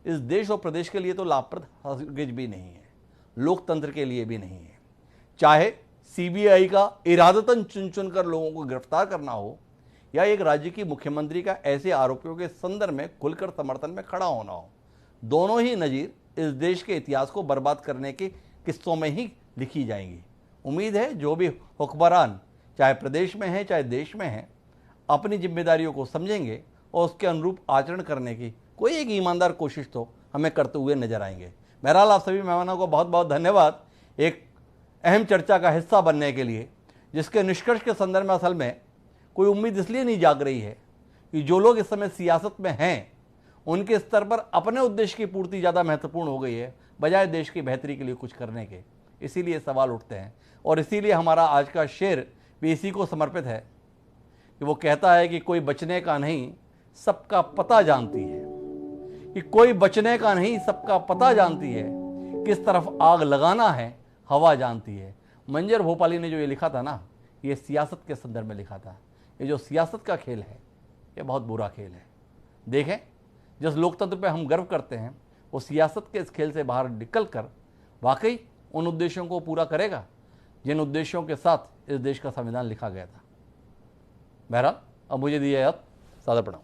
इस देश और प्रदेश के लिए तो लाभप्रद हरगिज भी नहीं है, लोकतंत्र के लिए भी नहीं है। चाहे सीबीआई का इरादतन चुन चुन कर लोगों को गिरफ्तार करना हो या एक राज्य की मुख्यमंत्री का ऐसे आरोपियों के संदर्भ में खुलकर समर्थन में खड़ा होना हो। दोनों ही नज़ीर इस देश के इतिहास को बर्बाद करने की किस्सों में ही लिखी जाएंगी। उम्मीद है जो भी हुक्मरान चाहे प्रदेश में है चाहे देश में है अपनी जिम्मेदारियों को समझेंगे और उसके अनुरूप आचरण करने की कोई एक ईमानदार कोशिश तो हमें करते हुए नजर आएंगे। बहरहाल आप सभी मेहमानों को बहुत बहुत धन्यवाद एक अहम चर्चा का हिस्सा बनने के लिए, जिसके निष्कर्ष के संदर्भ में असल में कोई उम्मीद इसलिए नहीं जाग रही है कि जो लोग इस समय सियासत में हैं उनके स्तर पर अपने उद्देश्य की पूर्ति ज़्यादा महत्वपूर्ण हो गई है बजाय देश की बेहतरी के लिए कुछ करने के। इसीलिए सवाल उठते हैं और इसीलिए हमारा आज का शेर भी इसी को समर्पित है कि वो कहता है कि कोई बचने का नहीं सबका पता जानती है, कि कोई बचने का नहीं सबका पता जानती है, किस तरफ आग लगाना है हवा जानती है। मंजर भोपाली ने जो ये लिखा था ना, ये सियासत के संदर्भ में लिखा था। ये जो सियासत का खेल है ये बहुत बुरा खेल है। देखें, जिस लोकतंत्र पे हम गर्व करते हैं वो सियासत के इस खेल से बाहर निकल कर वाकई उन उद्देश्यों को पूरा करेगा जिन उद्देश्यों के साथ इस देश का संविधान लिखा गया था। बहरहाल अब मुझे दिया याद, सादर प्रणाम।